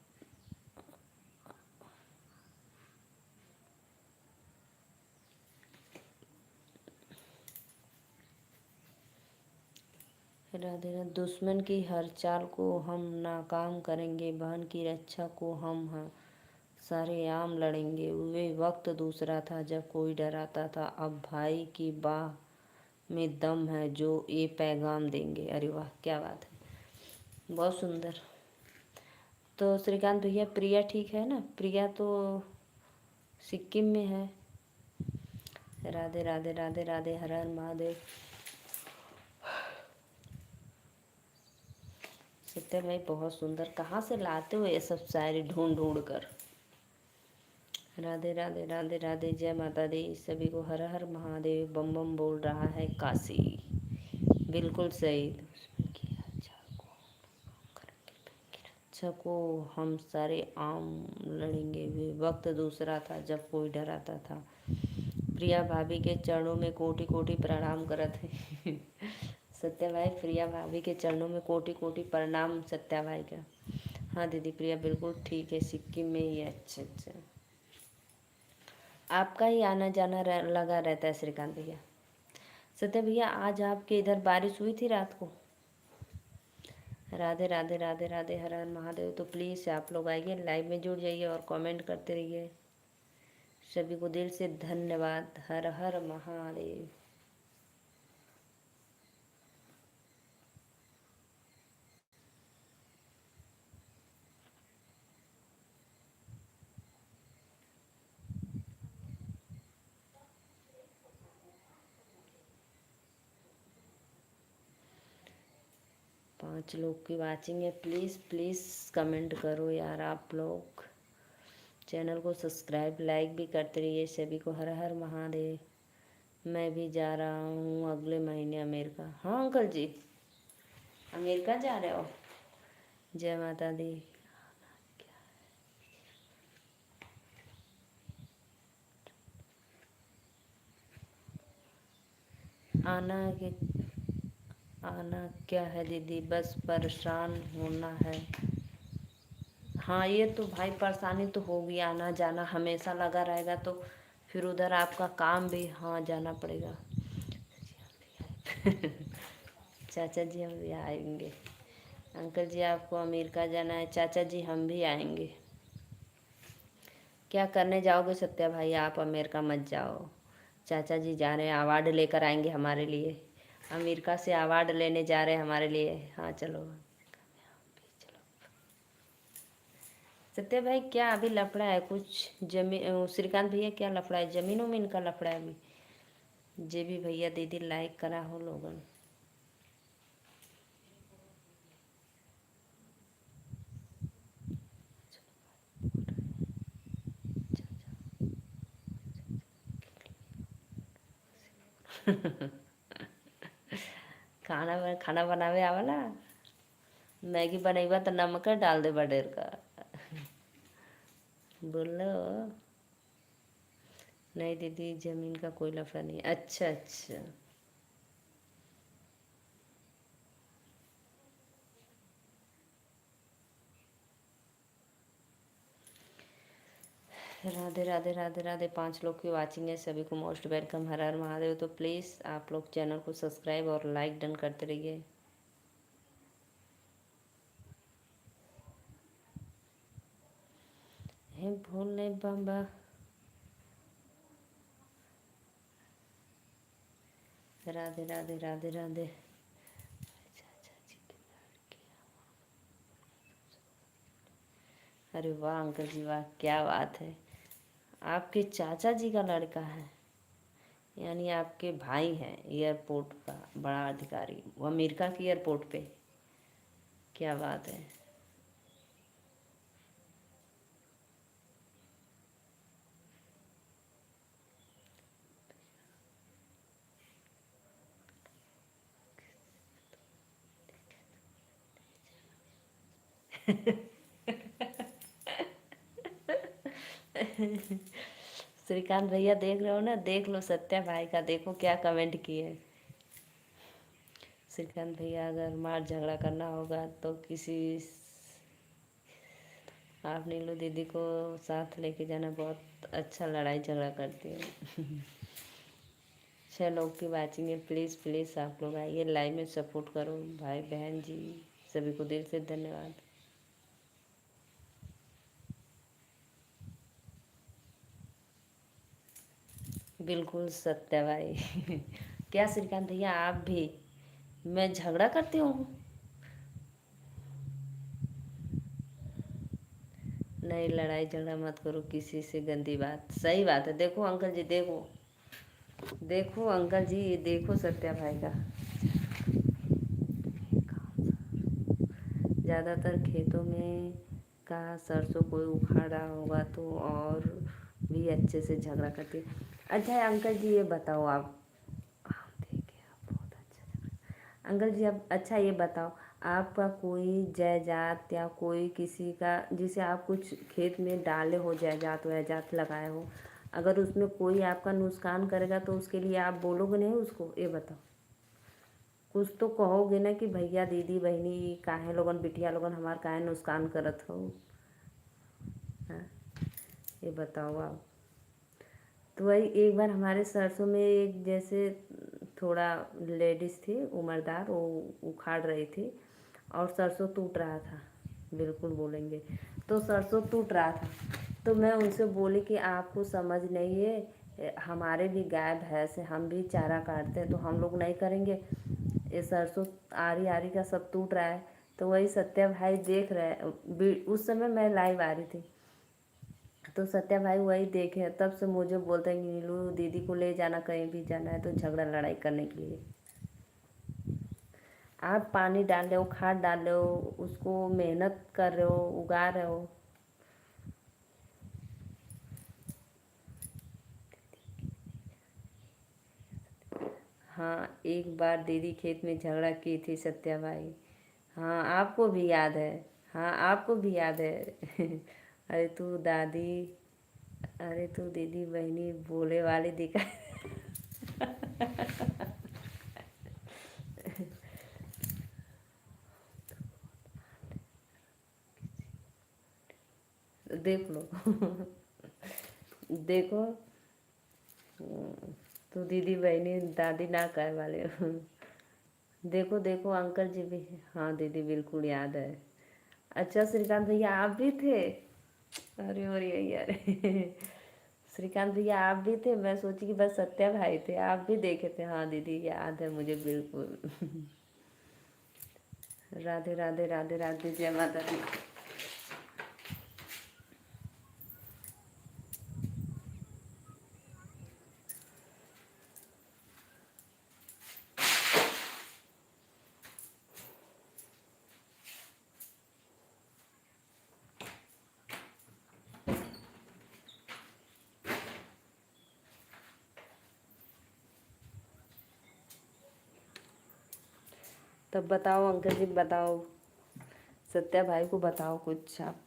राधे राधे। दुश्मन की हर चाल को हम नाकाम करेंगे, बहन की रक्षा को हम सारे आम लड़ेंगे। वे वक्त दूसरा था जब कोई डराता था, अब भाई की बाह में दम है जो ये पैगाम देंगे। अरे वाह क्या बात है, बहुत सुंदर। तो श्रीकांत भैया प्रिया ठीक है ना? प्रिया तो सिक्किम में है। राधे राधे राधे राधे, हर हर महादेव। सत्या भाई बहुत सुंदर, कहाँ से लाते हो ये सब शायरी ढूंढ ढूंढ कर। राधे राधे राधे राधे, जय माता दी सभी को। हर हर महादेव, बम बम बोल रहा है काशी। बिल्कुल सही। अच्छा को हम सारे आम लड़ेंगे, वे वक्त दूसरा था जब कोई डराता था। प्रिया भाभी के चरणों में कोटि कोटि प्रणाम करत है सत्या भाई प्रिया भाभी के चरणों में कोटि कोटि प्रणाम सत्या भाई का। हाँ दीदी प्रिया बिल्कुल ठीक है, सिक्किम में ही है। अच्छा अच्छा, आपका ही आना जाना लगा रहता है श्रीकांत भैया। सत्य भैया आज आपके इधर बारिश हुई थी रात को? राधे राधे राधे राधे, हर हर महादेव। तो प्लीज़ आप लोग आइए, लाइव में जुड़ जाइए और कमेंट करते रहिए। सभी को दिल से धन्यवाद। हर हर महादेव। 5 लोग की वाचिंग है, प्लीज़ प्लीज़ कमेंट करो यार आप लोग। चैनल को सब्सक्राइब लाइक भी करते रहिए। सभी को हर हर महादेव। मैं भी जा रहा हूँ अगले महीने अमेरिका। हाँ अंकल जी, अमेरिका जा रहे हो? जय माता दी। आना के आना क्या है दीदी, बस परेशान होना है। हाँ ये तो भाई परेशानी तो होगी, आना जाना हमेशा लगा रहेगा तो फिर उधर आपका काम भी, हाँ जाना पड़ेगा। चाचा जी हम भी आएंगे। अंकल जी आपको अमेरिका जाना है? चाचा जी हम भी आएंगे। क्या करने जाओगे सत्या भाई आप? अमेरिका मत जाओ। चाचा जी जा रहे हैं, अवार्ड लेकर आएंगे हमारे लिए। अमेरिका से अवार्ड लेने जा रहे हैं हमारे लिए। हाँ चलो। सत्या भाई क्या अभी लफड़ा है कुछ जमीन? श्रीकांत भैया क्या लफड़ा है? जमीन उमीन का लफड़ा है अभी? जे भी भैया दीदी लाइक करा हो लोगन। खाना बनावे आवला? मैगी बनेबा तो नमक डाल दे बडेर का। बोलो। नहीं दीदी जमीन का कोई लफड़ा नहीं। अच्छा अच्छा। राधे राधे राधे राधे। 5 लोग की वाचिंग है, सभी को मोस्ट वेलकम। हर हर महादेव। तो प्लीज़ आप लोग चैनल को सब्सक्राइब और लाइक डन करते रहिए। हे भोले बाबा। राधे राधे राधे राधे। अरे वाह अंकल जी वाह, क्या बात है। आपके चाचा जी का लड़का है, यानी आपके भाई हैं एयरपोर्ट का बड़ा अधिकारी, वो अमेरिका की एयरपोर्ट पे। क्या बात है। श्रीकांत भैया देख रहे हो ना? देख लो सत्या भाई का, देखो क्या कमेंट किए। श्रीकांत भैया अगर मार झगड़ा करना होगा तो किसी, आप नीलू दीदी को साथ लेके जाना, बहुत अच्छा लड़ाई झगड़ा करती है। 6 लोग की वाचिंग है, प्लीज़ प्लीज़ आप लोग आइए, लाइव में सपोर्ट करो भाई बहन जी। सभी को दिल से धन्यवाद। बिल्कुल सत्य भाई। क्या श्रीकांत भैया आप भी? मैं झगड़ा करती हूँ? नहीं लड़ाई झगड़ा मत करो किसी से, गंदी बात। सही बात है। देखो अंकल जी, देखो देखो अंकल जी, देखो सत्या भाई का। ज़्यादातर खेतों में का सरसों कोई उखाड़ रहा होगा तो और भी अच्छे से झगड़ा करती है। अच्छा अंकल जी ये बताओ आप, देखिए आप बहुत अच्छा अंकल जी आप, अच्छा ये बताओ आपका कोई जायदाद या कोई किसी का, जिसे आप कुछ खेत में डाले हो जायदाद वायदाद लगाए हो, अगर उसमें कोई आपका नुकसान करेगा तो उसके लिए आप बोलोगे नहीं उसको? ये बताओ। कुछ तो कहोगे ना कि भैया दीदी बहनी काहे लोगन बिटिया लोगन हमार काहे नुकसान करत हो। हाँ, ये बताओ आप। तो वही एक बार हमारे सरसों में एक जैसे थोड़ा लेडीज़ थी उम्रदार, वो उखाड़ रही थी और सरसों टूट रहा था, बिल्कुल बोलेंगे तो सरसों टूट रहा था। तो मैं उनसे बोली कि आपको समझ नहीं है, हमारे भी गाय भैंस है, हम भी चारा काटते हैं, तो हम लोग नहीं करेंगे। ये सरसों आरी आरी का सब टूट रहा है। तो वही सत्या भाई देख रहे, उस समय मैं लाइव आ रही थी, तो सत्या भाई वही देखे, तब से मुझे बोलते हैं कि नीलू दीदी को ले जाना, कहीं भी जाना है तो झगड़ा लड़ाई करने के लिए। आप पानी डाल रहे हो, खाद डाल रहे हो, उसको मेहनत कर रहे हो, उगा रहे हो। हाँ, एक बार दीदी खेत में झगड़ा की थी सत्या भाई। हाँ, आपको भी याद है। हाँ, आपको भी याद है। अरे तू दादी, अरे तू दीदी बहनी बोले वाली दिखा। देख लो। देखो, तू दीदी बहनी दादी ना कहे वाले हो। देखो देखो अंकल जी भी। हाँ दीदी बिल्कुल याद है। अच्छा श्रीकांत भैया आप भी थे। अरे अरे यार। श्रीकांत भैया आप भी थे, मैं सोची कि बस सत्या भाई थे, आप भी देखे थे। हाँ दीदी याद है मुझे बिल्कुल। राधे राधे राधे राधे, जय माता दी। तब बताओ अंकल जी, बताओ सत्या भाई को बताओ कुछ आप।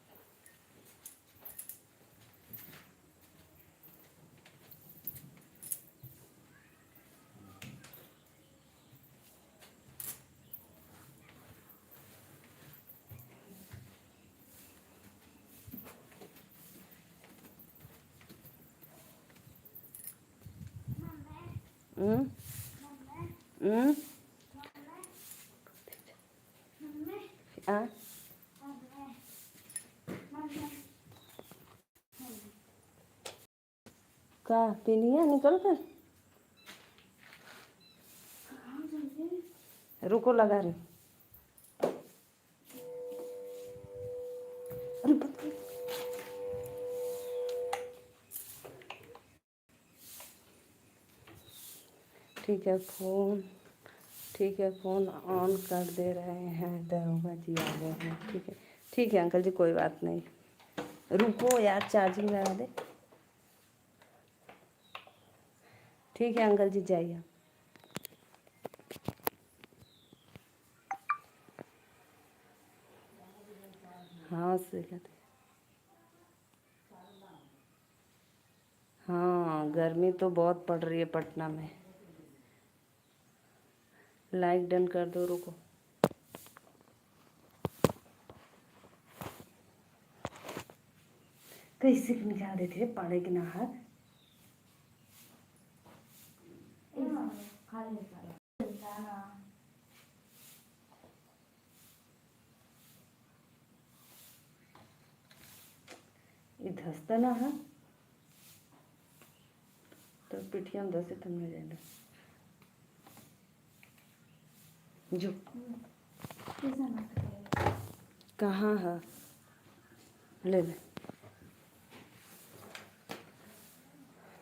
हम्म हम्म आ का पीलिया निकल कर। रुको लगा रही। अरे ठीक है फ़ोन, ठीक है फ़ोन ऑन कर दे रहे हैं, दरोगा जी आ गए हैं। ठीक है अंकल जी, कोई बात नहीं। रुको यार, चार्जिंग लगा दे। ठीक है अंकल जी, जाइए। हाँ श्रीकांत। हाँ गर्मी तो बहुत पड़ रही है पटना में। लाइक डन कर दो, रुको। कैसे निकाल देते रे, पड़ेगी ना हाथ। ये धसता ना है तो पिठिया में धसे तुमने जाना जो कहाँ है, ले ले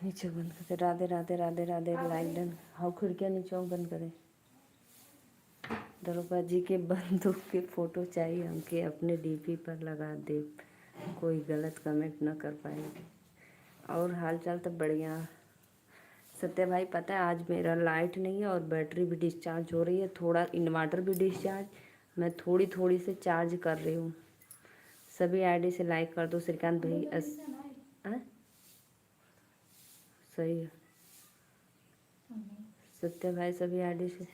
नीचे बंद कर दे। Radhe Radhe Radhe Radhe, like done. हाँ खिड़कियाँ नीचे बंद करें। दरोगा जी के बंदूक के फ़ोटो चाहिए हमके, अपने डीपी पर लगा दे, कोई गलत कमेंट न कर पाएंगे। और हाल चाल तो बढ़िया। सत्या भाई पता है आज मेरा लाइट नहीं है और बैटरी भी डिस्चार्ज हो रही है, थोड़ा इन्वर्टर भी डिस्चार्ज, मैं थोड़ी थोड़ी से चार्ज कर रही हूँ। सभी आईडी से लाइक कर दो श्रीकांत भाई। सही है सत्या भाई, सभी आईडी से।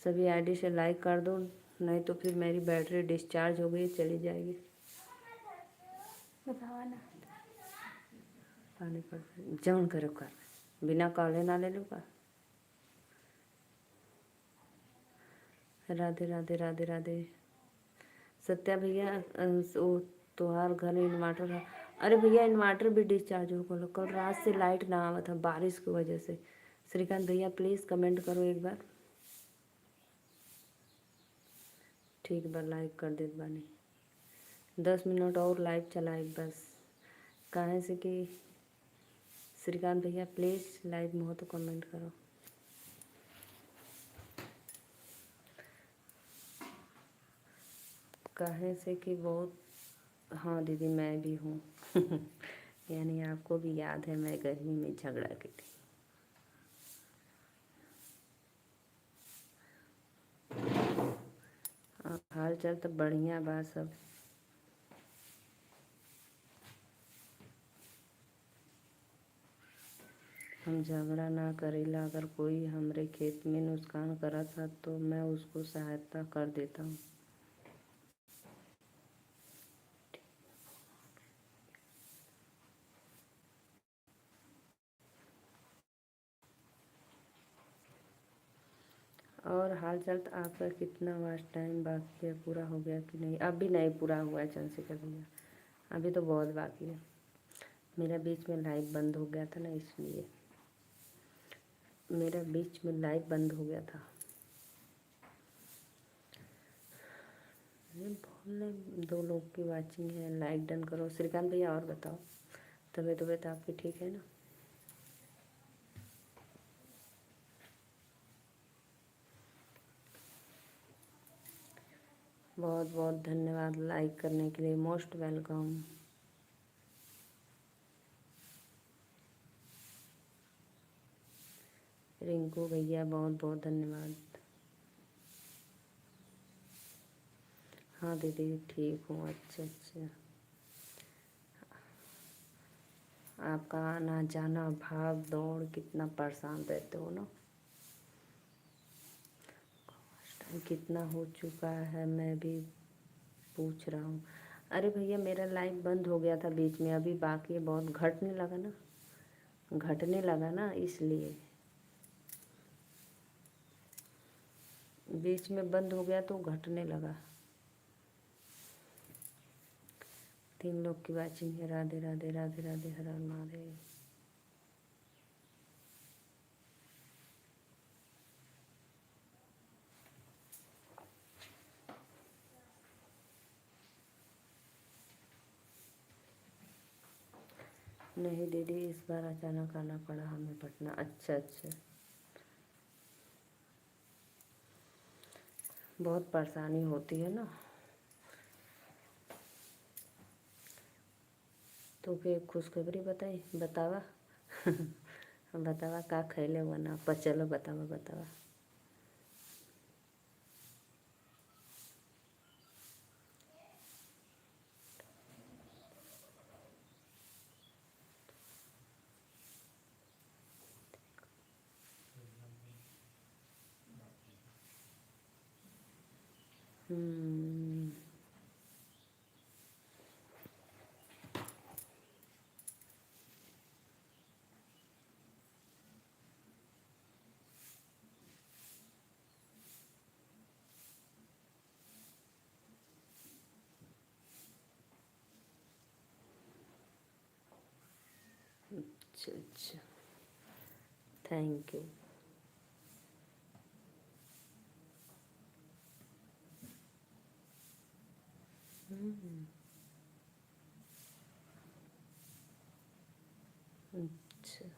सभी आईडी से लाइक कर दो, नहीं तो फिर मेरी बैटरी डिस्चार्ज हो गई, चली जाएगी। बतावा ना पानी पड़ जौन करो कर, बिना कॉले ना ले लो का। राधे राधे राधे राधे। सत्या भैया वो तुम्हार घर इन्वर्टर है? अरे भैया इन्वर्टर भी डिस्चार्ज हो गया, कल रात से लाइट ना आवा था बारिश की वजह से। श्रीकांत भैया प्लीज़ कमेंट करो एक बार। ठीक बा, लाइक कर देत बानी। 10 मिनट और लाइव चलाए बस, काहे से कि श्रीकांत भैया प्लीज़ लाइव में हो तो कमेंट करो। काहे से कि बहुत, हाँ दीदी मैं भी हूँ यानी आपको भी याद है मैं गर्मी में झगड़ा की थी। हाल चाल तो बढ़िया बा सब। हम झगड़ा ना करेला, अगर कोई हमरे खेत में नुकसान करत था तो मैं उसको सहायता कर देता हूँ। और हाल चाल तो आपका कितना वास्ट टाइम बाकी है, पूरा हो गया कि नहीं? अभी नहीं पूरा हुआ है चंद्रशेखर भैया, अभी तो बहुत बाकी है। मेरा बीच में लाइव बंद हो गया था ना, इसलिए मेरा बीच में लाइव बंद हो गया था। बोलने 2 लोग की वाचिंग है, लाइक डन करो। श्रीकांत भैया और बताओ, तबीयत आपकी ठीक है ना? बहुत बहुत धन्यवाद लाइक करने के लिए, मोस्ट वेलकम। रिंकू भैया बहुत बहुत धन्यवाद। हाँ दीदी ठीक हूँ, अच्छा अच्छा। आपका आना जाना भाग दौड़, कितना परेशान रहते हो ना। कितना हो चुका है मैं भी पूछ रहा हूँ। अरे भैया मेरा लाइव बंद हो गया था बीच में, अभी बाकी है, बहुत घटने लगा ना, घटने लगा ना, इसलिए बीच में बंद हो गया तो घटने लगा। 3 लोग की वाचिंग है। राधे राधे राधे राधे, हर हर महादेव। नहीं दीदी इस बार अचानक आना पड़ा हमें पटना। अच्छा अच्छा, बहुत परेशानी होती है ना। तो फिर खुशखबरी बताई, बतावा बतावा का खैले हुआ ना पर, चलो बतावा बतावा। हम्म, अच्छा अच्छा, थैंक यू। हम्म, अच्छा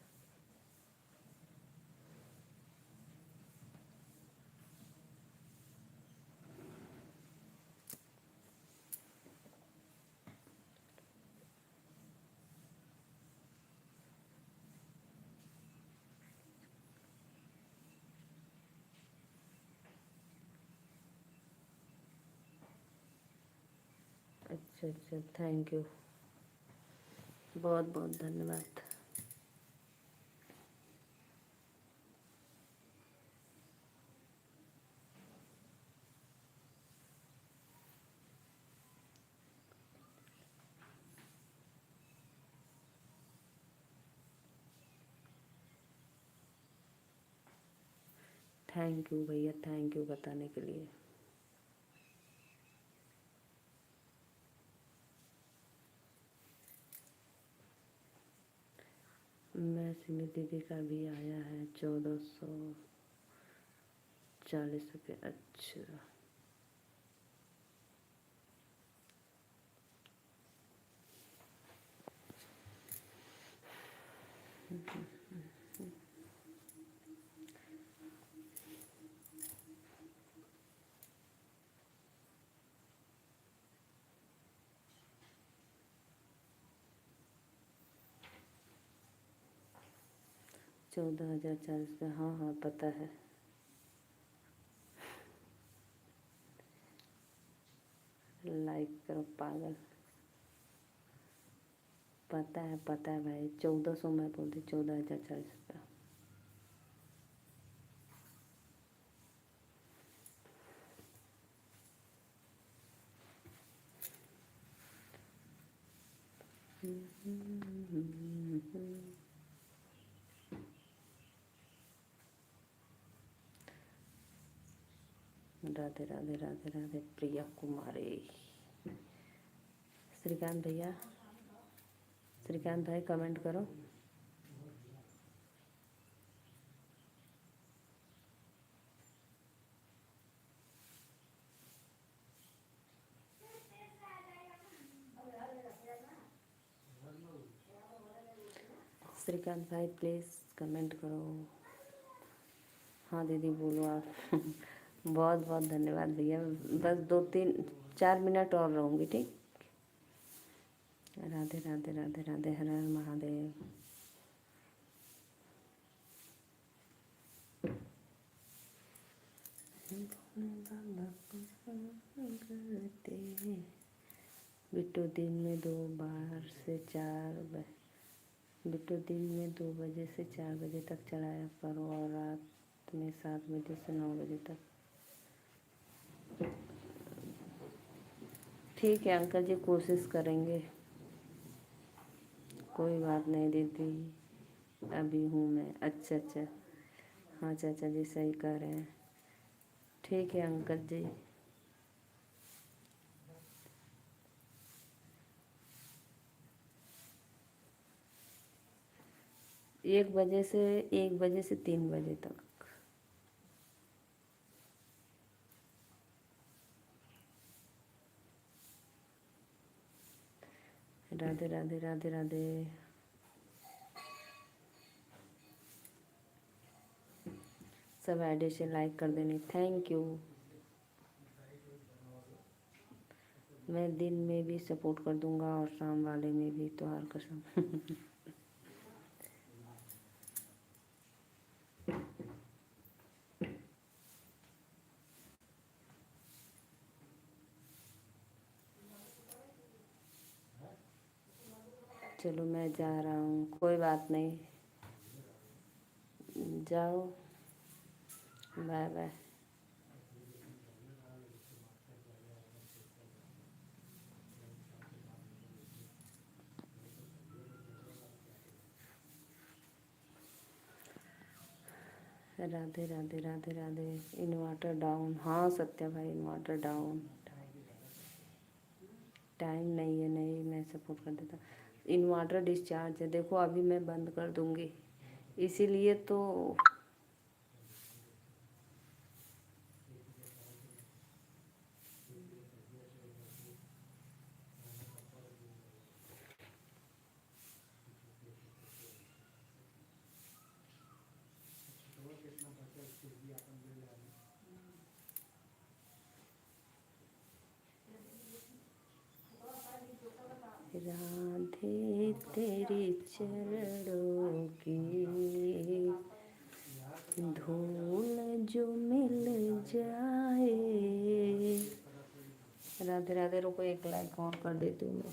अच्छा अच्छा, थैंक यू, बहुत बहुत धन्यवाद। थैंक यू भैया, थैंक यू बताने के लिए। मैं सिमी दीदी का भी आया है 1440 रुपये। अच्छा, ₹14,040। हाँ हाँ पता है। लाइक करो पागल। पता है भाई, 1400 मैं बोलती, 14,040 रुपया। राधे राधे राधे राधे प्रिया कुमारी। श्रीकांत भैया, श्रीकांत भाई कमेंट करो। श्रीकांत भाई प्लीज़ कमेंट करो। हाँ दीदी बोलो आप। बहुत बहुत धन्यवाद भैया। बस 2-3-4 मिनट और रहूँगी, ठीक। राधे राधे राधे राधे, हर हर महादेव। बिट्टू दिन में 2 बजे से 4 बजे तक चलाया करो और रात में 7 बजे से 9 बजे तक। ठीक है अंकल जी, कोशिश करेंगे। कोई बात नहीं दीदी, अभी हूँ मैं। अच्छा अच्छा, हाँ चाचा जी सही कह रहे हैं। ठीक है अंकल जी। 1 बजे से 3 बजे तक। राधे राधे राधे राधे। सब आईडी से लाइक कर देनी, थैंक यू। मैं दिन में भी सपोर्ट कर दूंगा और शाम वाले में भी, त्योहार कसम। चलो मैं जा रहा हूँ, कोई बात नहीं, जाओ, bye bye. Radhe Radhe Radhe Radhe. Inverter down, हाँ सत्या भाई इन्वर्टर डाउन। टाइम नहीं है, नहीं मैं सपोर्ट कर देता। इन्वर्टर डिस्चार्ज है, देखो अभी मैं बंद कर दूँगी, इसीलिए तो। राधे तेरी चरणों की धूल जो मिल जाए। राधे राधे। रुको एक लाइक और कर देती हूँ मैं,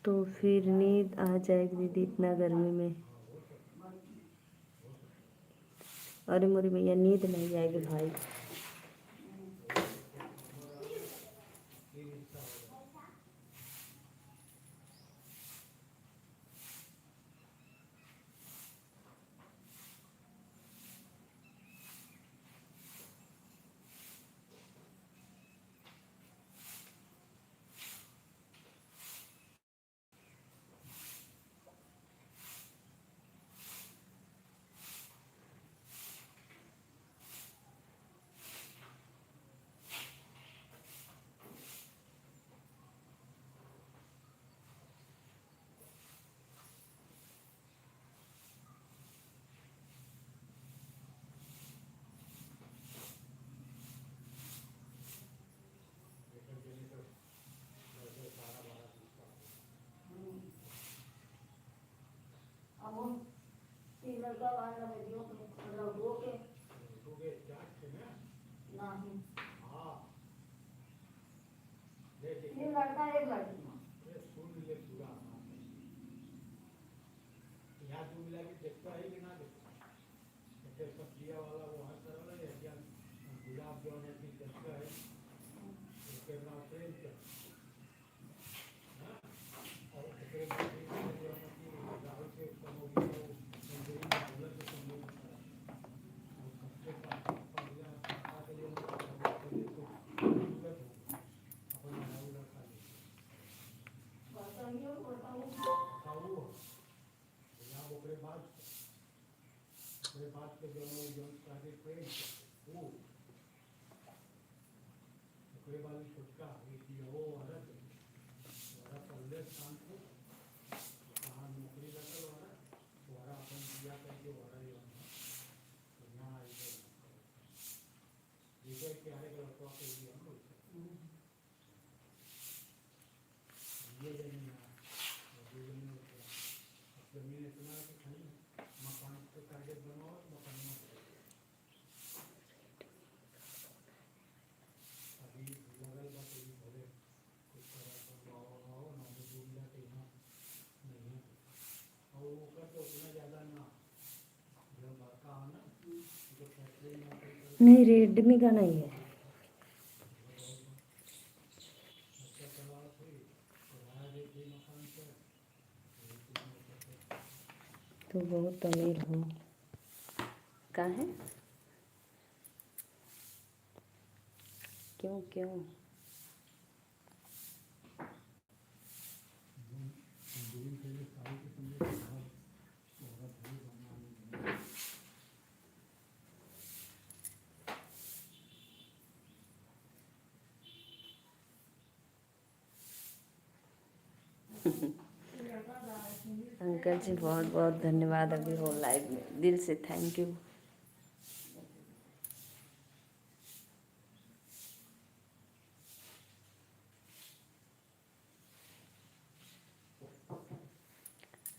तो फिर नींद आ जाएगी दीदी इतना गर्मी में। अरे मोरी भैया नींद नहीं आएगी भाई। नहीं, रेडमी का नहीं है। तो बहुत अमीर हो। का है? क्यों क्यों? अंकल जी बहुत बहुत धन्यवाद अभी हो लाइव में, दिल से थैंक यू।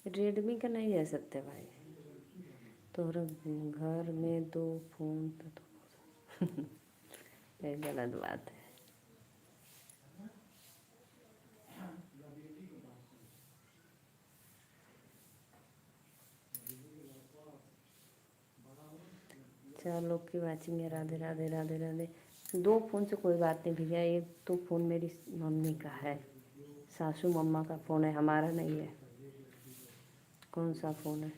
रेडमी का नहीं है सत्य भाई। तोहरा घर में 2 फोन तो ये गलत बात है। चलो की वाचिंग है। राधे राधे राधे राधे। 2 फोन से कोई बात नहीं भैया, एक तो फोन मेरी मम्मी का है, सासू मम्मा का फ़ोन है, हमारा नहीं है। कौन सा फ़ोन है?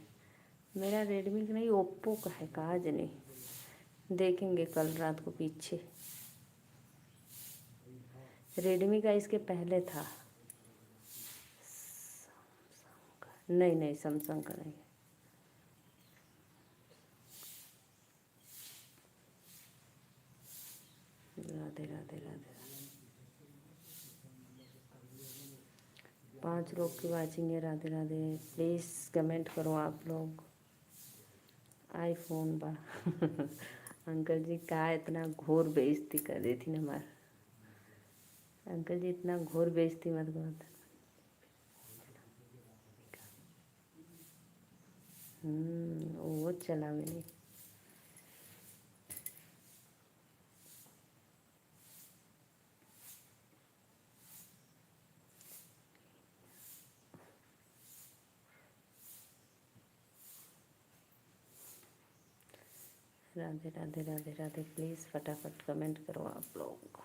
मेरा रेडमी का नहीं, ओप्पो का है, काज नहीं। देखेंगे कल रात को पीछे। रेडमी का इसके पहले था। नहीं नहीं, सैमसंग का नहीं है। राधे राधे राधे। 5 लोग की वाचिंग है। राधे राधे। प्लीज़ कमेंट करो आप लोग। आईफोन बा अंकल जी का इतना घोर बेइज्जती कर दी थी ना हमारा। अंकल जी इतना घोर बेइज्जती मत करो। वो चला मैंने। राधे राधे राधे राधे। प्लीज़ फटाफट कमेंट करो आप लोग।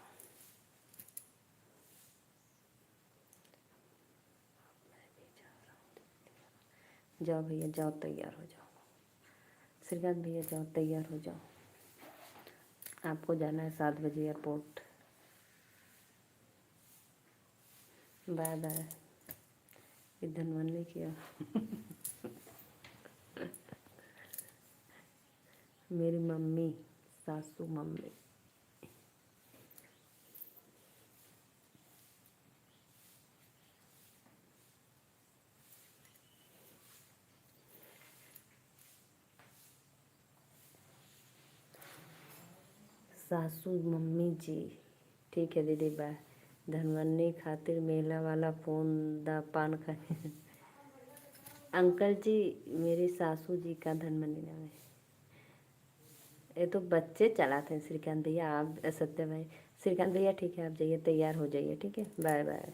जाओ भैया जाओ, तैयार हो जाओ। श्रीकांत भैया जाओ, तैयार हो जाओ। आपको जाना है 7 बजे एयरपोर्ट। Bye bye. इधर मन नहीं किया मेरी मम्मी, सासू मम्मी। सासू मम्मी जी। ठीक है दीदी, बाय। धनवन्नी खातिर मेला वाला फ़ोन दा पान खाए अंकल जी, मेरी सासू जी का धनमनी नाम है। ये तो बच्चे चलाते हैं। श्रीकांत भैया, आप सत्य भाई, श्रीकांत भैया ठीक है, आप जाइए, तैयार हो जाइए, ठीक है, बाय बाय।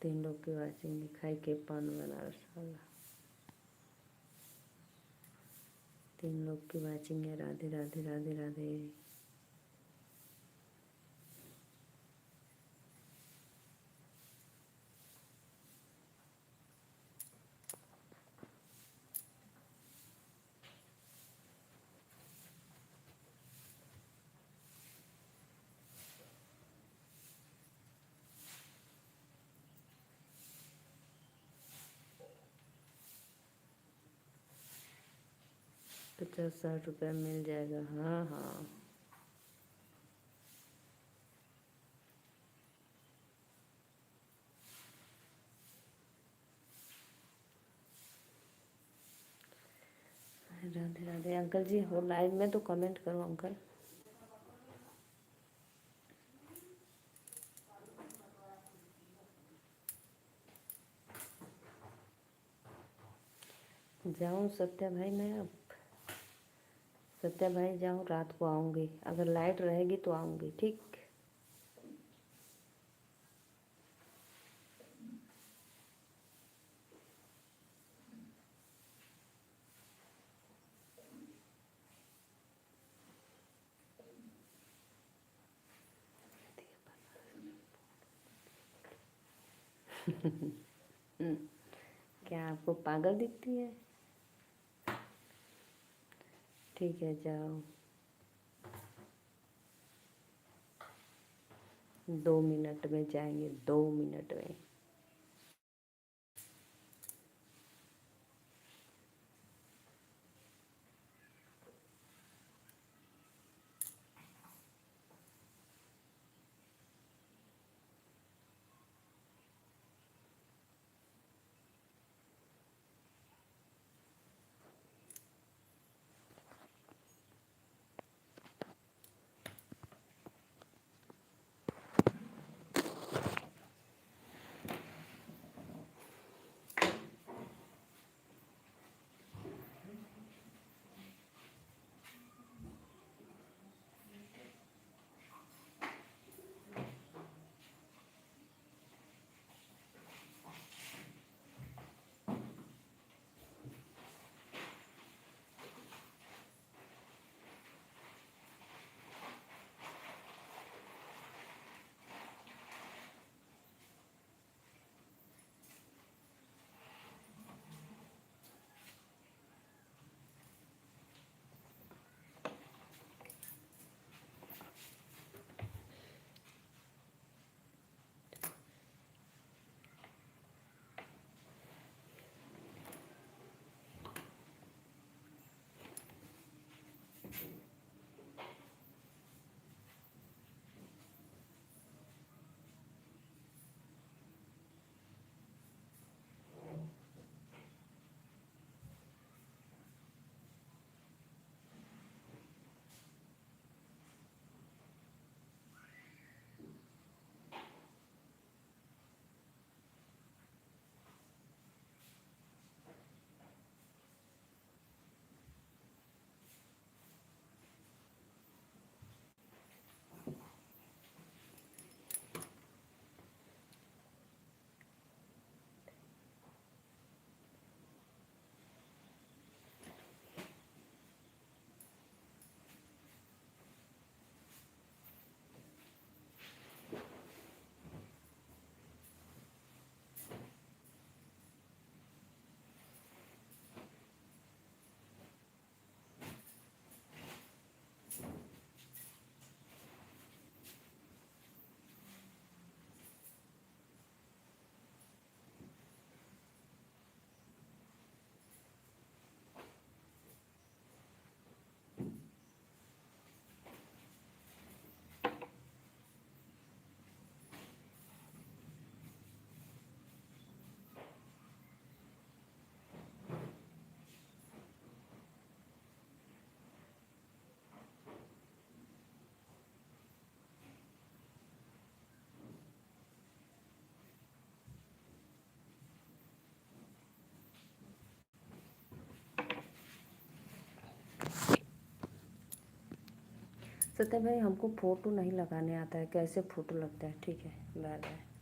तीन लोग की वाचिंग दिखाई के पान बना रसवाला। तीन लोग की वाचिंग है। राधे राधे राधे राधे। ₹50-60 मिल जाएगा। हाँ हाँ। राधे राधे। अंकल जी हो लाइव में तो कमेंट करो अंकल। जाऊँ सत्या भाई, मैं अब सत्या भाई जाऊँ, रात को आऊँगी, अगर लाइट रहेगी तो आऊँगी, ठीक। क्या आपको पागल दिखती है? ठीक है, जाओ। 2 मिनट में जाएंगे, 2 मिनट में। सत्य भाई हमको फ़ोटो नहीं लगाने आता है, कैसे फ़ोटो लगता है। ठीक है, बाय बाय।